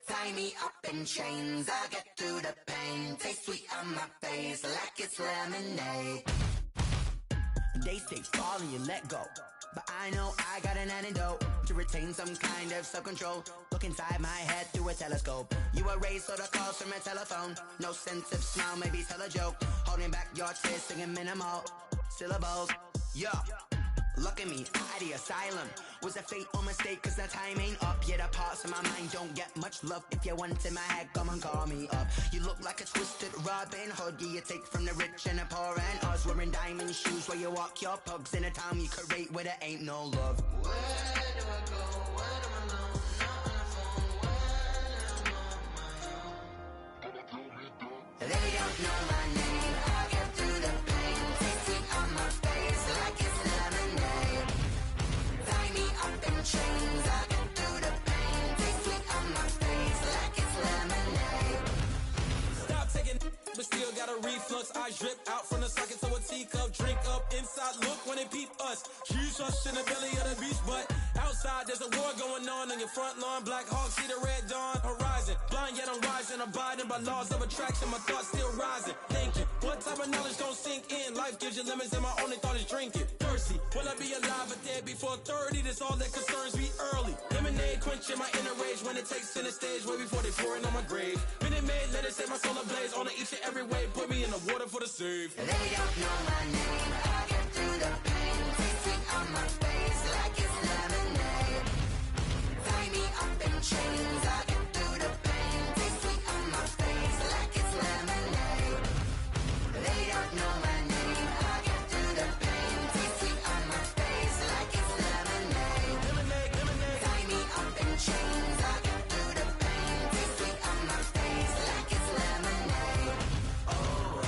Tie me up in chains, I get through the pain. Taste sweet on my face like it's lemonade. They say fall and you let go, but I know I got an antidote to retain some kind of self-control. Look inside my head through a telescope. You erase all the calls from a telephone. No sense of smile, maybe tell a joke. Holding back your tears, singing minimal syllables. Yeah, look at me, out of the asylum. Was a fate or mistake, cause the time ain't up. Yet the parts of my mind don't get much love. If you want in my head, come and call me up. You look like a twisted Robin Hood. Yeah, you take from the rich and the poor and us. Wearing diamond shoes where you walk your pugs. In a town you create where there ain't no love. Where do I go? Where do I know? Not on the phone. When I'm on my own. They don't know my name. I get through the pain. Taste sweet on my face like it's lemonade. Tie me up in chains. I get through the pain. Taste sweet on my face like it's lemonade. Stop taking, but still got a reflux. Eyes drip out from the socket to a teacup. Drink up inside, look when they peep us. Huge rush in the belly of the beach, but outside there's a war going on your front lawn. Black Hawk, see the red dawn horizon. Blind yet I'm rising, abiding by laws of attraction. My thoughts still rising. Thinking, what type of knowledge don't sink in? Life gives you lemons and my only thought is drinking. Thirsty, will I be alive or dead before 30? That's all that concerns me early. Lemonade quenching my inner rage when it takes center stage way before they pour it on my grave. Minute Maid, let it set my soul ablaze. On each and every way, put me in the water for the save. They don't know my name. I get through the pain. Taste sweet on my face like it's lemonade. Tie me up in chains. I get through the pain. Taste sweet on my face like it's lemonade. They don't know my name. I get through the pain. Taste sweet on my face like it's lemonade. Tie me up in chains. I get through the pain. Taste sweet on my face like it's lemonade. Oh.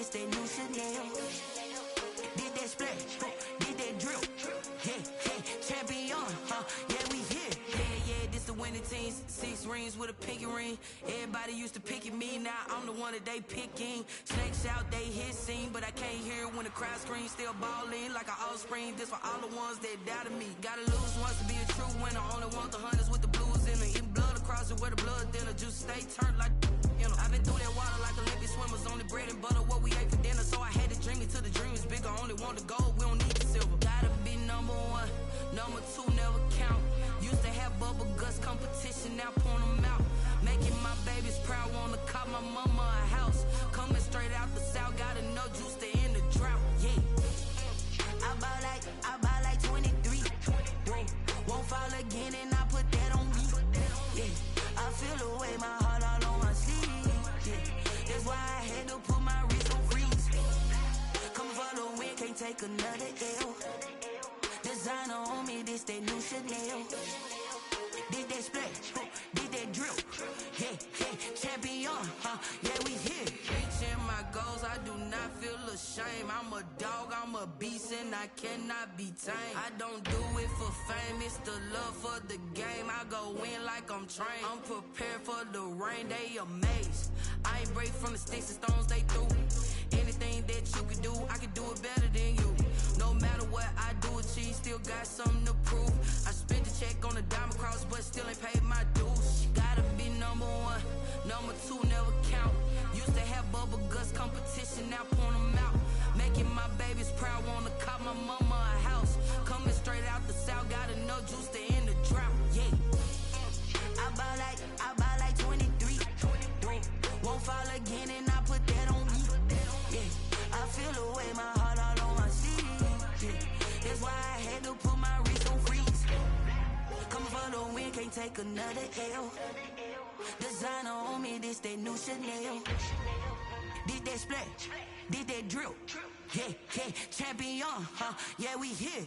this that new Chanel. Did that splash, did that drip. Yeah, champion, yeah, we here. Yeah, this the winning team. 6 rings with a pinky ring. Everybody used to pick at me, now I'm the one that they picking. Snakes out, they hit scene, but I can't hear it when the crowd screams. Still balling like an offspring. This for all the ones that doubted me. Gotta lose once to be a true winner. Only want the hunters with the blues in it. Eating blood across it where the blood thinner. Juice stay turned like, you know. I've been through that water like Olympic swimmers. Only bread and butter, what we ate for dinner. So I had to dream it till the dream is bigger. Only want the gold, we don't need the silver. Gotta be number 1, number 2 never count. Used to have bubble guts competition, now point them out. Making my babies proud, wanna cop my mama a house. Coming straight out the south, gotta know juice to end the drought. Yeah, I buy like 23. Whoa, won't fall again and I put that on me. Yeah, I feel the way, my heart all on my sleeve. Yeah, that's why I had to put my wrist on freeze. Come for the win, can't take another L. Designer on me, this that new Chanel. Did that splash, did that drip. Yeah, champion, yeah, we here. Reaching my goals, I do not feel ashamed. I'm a dog, I'm a beast, and I cannot be tamed. I don't do it for fame, it's the love for the game. I go in like I'm trained. I'm prepared for the rain, they amazed. I ain't break from the sticks and stones they threw. Anything that you can do, I can do it better than you. No matter what I do, achieve, still got something to prove. I spent the check on a diamond cross, but still ain't paid my dues. Gotta be number 1, number 2 never count. Used to have bubble guts competition, now point them out. Making my babies proud, wanna cop my mama a house. Coming straight out the south, gotta know juice to end the drought. Yeah, I buy like 23. Won't fall again and I put that on me. Yeah, I feel the way, my heart all on my sleeve. Yeah, that's why I had to put my wrist on freeze. Coming for the win, can't take another L. Designer on me, this that new Chanel. Did that splash, did that drip. Yeah, champion, yeah, we here.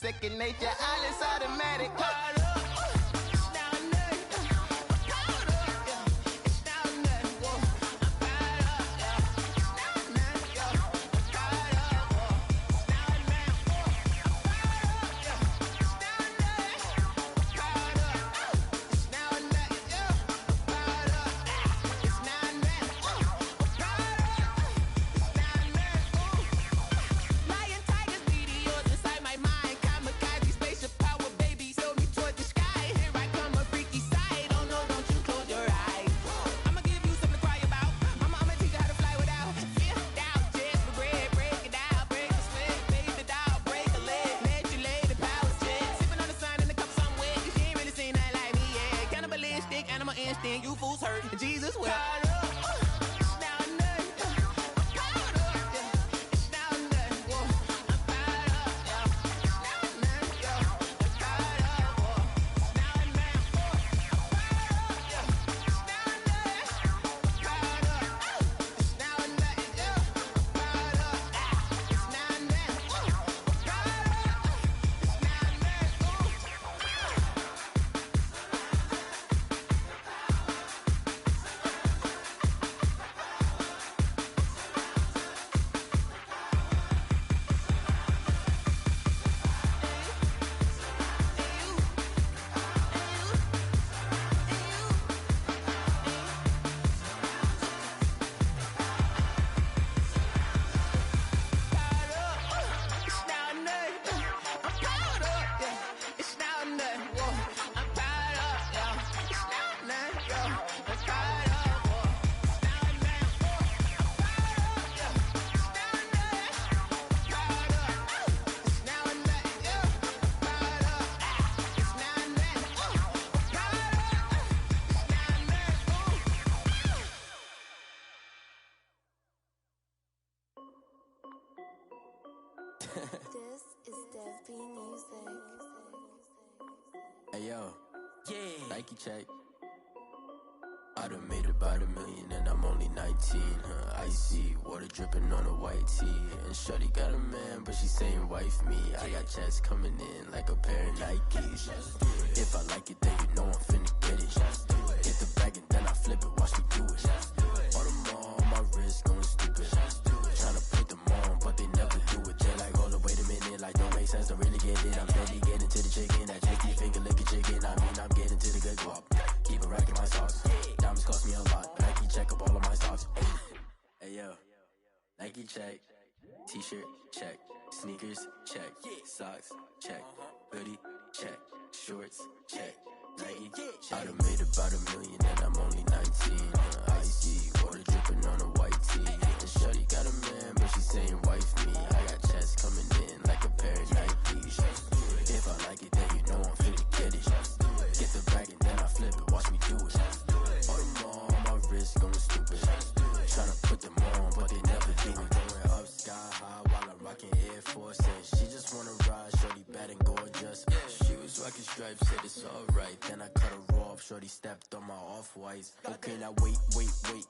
Second nature, all is automatic. Lion, tigers, meteors inside my mind. Kamikaze, spaceship power, baby. Sold me toward the This is Dev B Music. Hey yo, Nike check. I done made about $1 million and I'm only 19. Icy water dripping on a white tee. And shorty got a man, but she saying wife me. I got checks coming in like a pair of Nikes. If I like it, then you know I'm finna get it. Get the bag and then I flip it, watch me do it. All them on my wrist going stupid. Tryna put them on, but they never do it. They like, hold up, wait a minute, like don't make sense, don't really get it. I'm steady getting to the chicken, that tricky finger licking chicken. I mean, I'm getting to the good guap. Keep a rack in my socks. Diamonds cost me a lot. Nike check up all of my stocks. Hey yo, Nike check. T-shirt check. Sneakers check. Socks check. Hoodie check. Shorts check. Nike check. I done made about $1 million and I'm only 19. Icy water dripping on a white tee. And shorty got a man, but she saying wife me. I got checks coming in like a pair of Nikes. If I like it, then you know I'm finna get it. Get the bag and then I flip it, watch me do it. All them on my wrist going stupid. Tryna put them on, but they never do it. Going up sky high while I'm rocking Air Force. And she just wanna ride, shorty bad and gorgeous. She was rocking stripes, said it's alright. Then I cut her off, shorty stepped on my off-whites. Okay, now wait.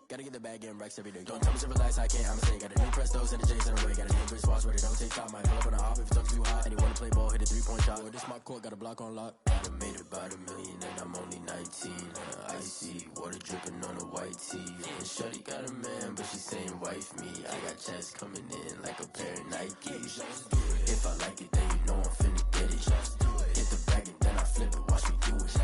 Gotta get the bag and racks every day. Don't tell me to relax, I can't, I'ma say. Got a new Presto, send the J's in the way. Got a new Chris Fox, where they don't take time. Might pull up on a hop if it's too hot. And he wanna play ball, hit a 3-point shot. Or this my court, got a block on lock. I done made about $1 million and I'm only 19. Icy water dripping on a white tee. And shorty got a man, but she saying wife me. I got checks coming in like a pair of Nikes. If I like it, then you know I'm finna get it. Get the bag and then I flip it, watch me do it.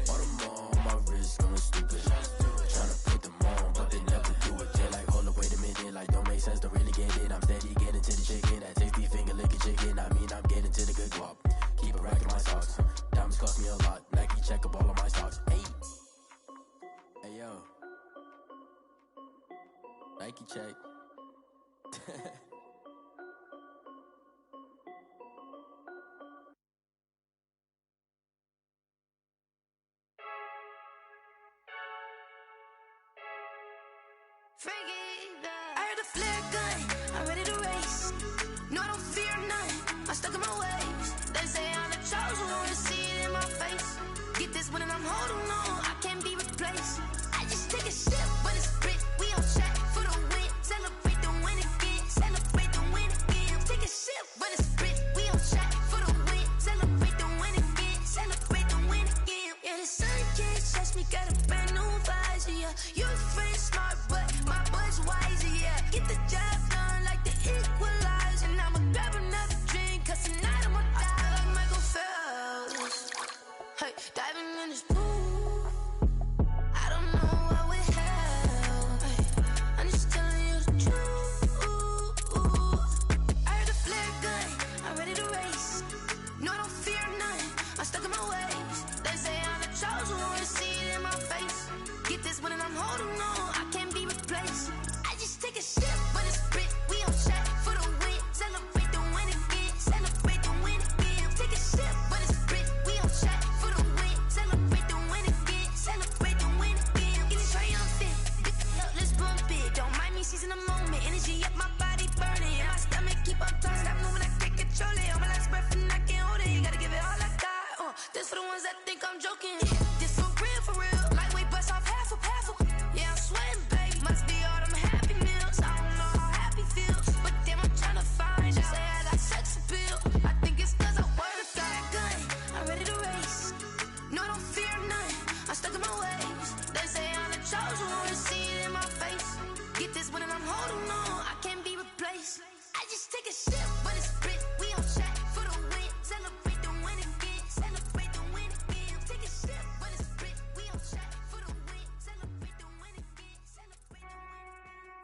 All them on my wrist going stupid. Tryna put them on, but they never do it. They're like, hold up, wait a minute, like don't make sense, don't really get it. I'm steady getting to the chicken, that tasty finger licking chicken. I mean, I'm getting to the good guap. Keep a rack in my socks. Diamonds cost me a lot. Nike check up all of my stocks. Hey yo, Nike check. I heard a flare gun, I'm ready to race. No, I don't fear none, I'm stuck in my ways. They say I'm the chosen one, see it in my face. Get this one and I'm holding on, I can't be replaced. I just take a sip, but it's grit. We on track for the win, celebrate the win again. Celebrate the win again. Take a sip, but it's grit. We on track for the win, celebrate the win again. Celebrate the win again. Yeah, the sun can't touch me, got a brand new visor. Yeah, you're friend smart, but my boy's wiser. Yeah, get the job done like the equalizer. And I'ma grab another drink, cause tonight I'ma die like Michael Phelps. Hey, diving in this pool, I don't know what would help. Hey, I'm just telling you the truth. I heard a flare gun, I'm ready to race. No, I don't fear none, I'm stuck in my ways. They say I'm the chosen one, see it in my face. Get this one and I'm holding on, I can't be replaced. I just take a sip, but it's grit. We on track for the win, celebrate the win again. Celebrate the win again. Take a sip, but it's grit. We on track for the win, celebrate the win again. Celebrate the win again. Get it triumphant, look, let's bump it. Don't mind me seizing the moment. Energy up my body burning, and my stomach keep on turning. Stop moving, I can't control it. On my last breath and I can't hold it. You gotta give it all I got. This for the ones that think I'm joking. This for real. Lightweight bust off half a. Yeah, I'm sweating, babe. Must be all them happy meals. I don't know how happy feels, but damn, I'm tryna find you. Say I got sex appeal. I think it's cause I wear the fat gun. I'm ready to race. No, I don't fear none. I'm stuck in my ways. They say I'm the chosen one, see it in my face. Get this one and I'm holding on, I can't be replaced. I just take a sip, but it's grit. We on track for the win. Celebrate the win again. Celebrate the win again. Take a sip, but it's grit. We on track for the win. Celebrate the win again. Celebrate the win again.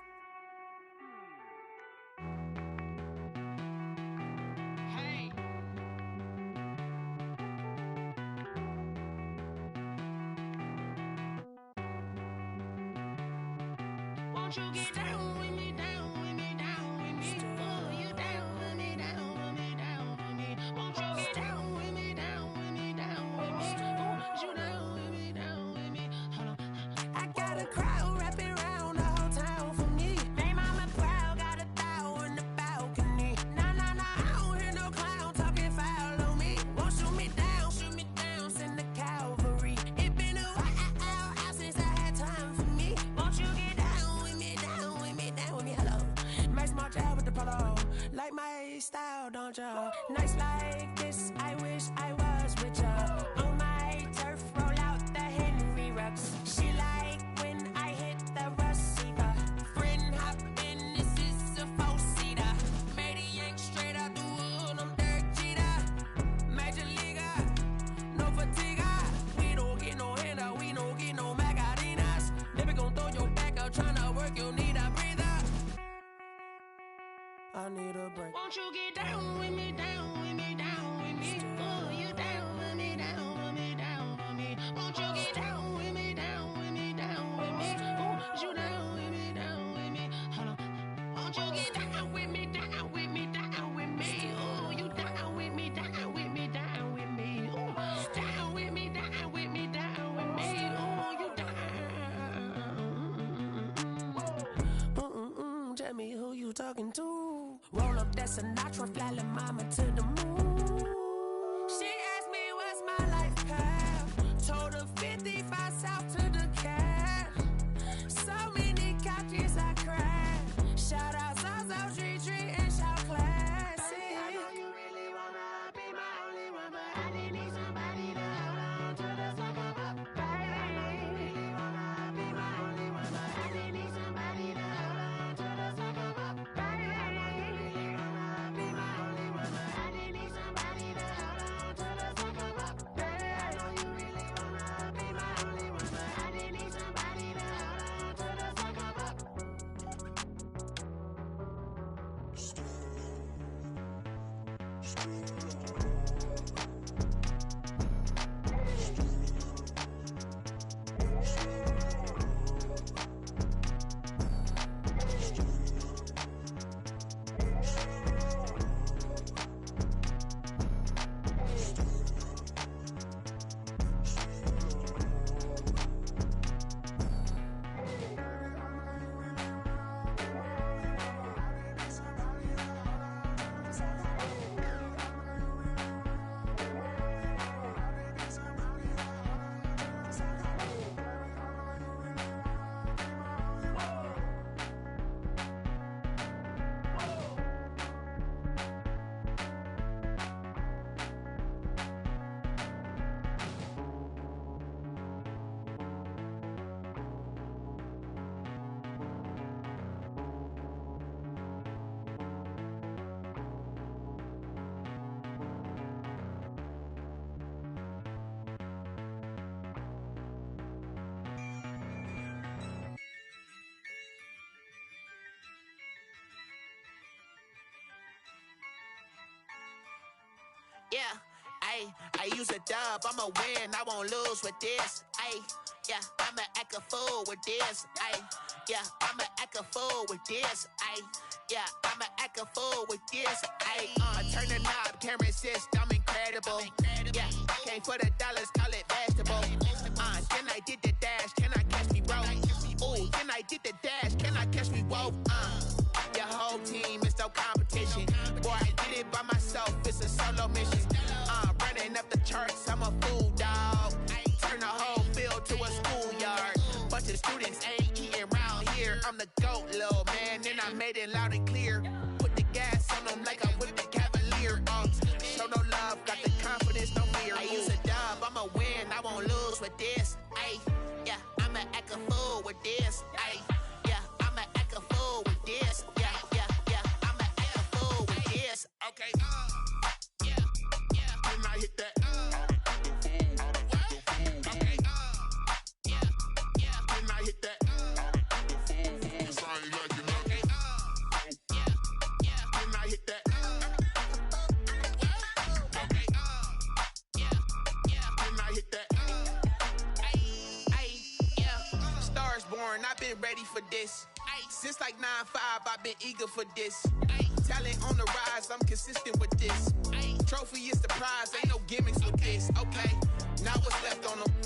Hey. Won't you get down with me, down with me, down with me? Oh, you down with me, down with me, down with me? Won't you get down with me, down with me, down with me? Oh, you down with me, down with me? Hold on. I got a crowd wrapping around the whole town for me. They mama proud, got a thou in the balcony. Nah, I Nights like this, I wish I was with ya. On my turf, roll out the Henry Rux. She like when I hit the receiver. Friend hop in, this is a four-seater. Made a yank straight out the wood, I'm Derek Jeter. Major leaguer, no fatigue. We don't get no handout, we don't get no Macarinas. Never gon' throw your back out, tryna work, you'll need a breather. I need a break. Won't you get down with me, down with me, down with me? Oh, you down with me, down with me, down with me. Won't you get down with me, down with me, down with me? Oh, you down with me, down with me? Hold on. Won't you get down with me, down with me, down with me? Oh, you down with me, down with me, down with me? Oh, down with me, down with me, down with me? Oh, you down. Tell me who you talking to. Roll up that Sinatra, fly la mama to the moon. She asked me what's my life path. Told her 55 south to the cat. So many couches I crashed. Shout out South Tree and shout classy. I know you really wanna be my only one, but I didn't need somebody to hold on to the second up. Baby, I know you really wanna be my only one, but I didn't need somebody to hold on to the second up. Baby, I know you really wanna be my only one, but I didn't need somebody to hold on to the second up. Baby, I know you really wanna be my only one, but I didn't need somebody to hold on to the second up. Yeah, I use a dub, I'ma win, I won't lose with this. Yeah, I'ma act a fool with this. Yeah, I'ma act a fool with this. Yeah, I'ma act a fool with this. I turn the knob, can't resist, I'm incredible. Yeah, came for the dollars, call it vegetable. Then I did the dash, can I catch me, bro? Ooh, then I did the dash, can I catch me, whoa? Your whole team is no competition. Boy, I did it by myself, it's a solo mission. Running up the charts, I'm a fool, dog. Turn the whole field to a schoolyard. Bunch of students ain't eating round here. I'm the GOAT, little man, and I made it loud and clear. Put the gas on them like I'm with the Cavalier. Show no love, got the confidence, no fear. I use a dub, I'ma win, I won't lose with this. Yeah, I'ma act a fool with this. Yeah, I'ma act a fool with this. Yeah, I'ma act a fool with this. Okay, yeah, then I hit that. I've been ready for this. Since like 9-5, I've been eager for this. Talent on the rise, I'm consistent with this. Trophy is the prize, ain't no gimmicks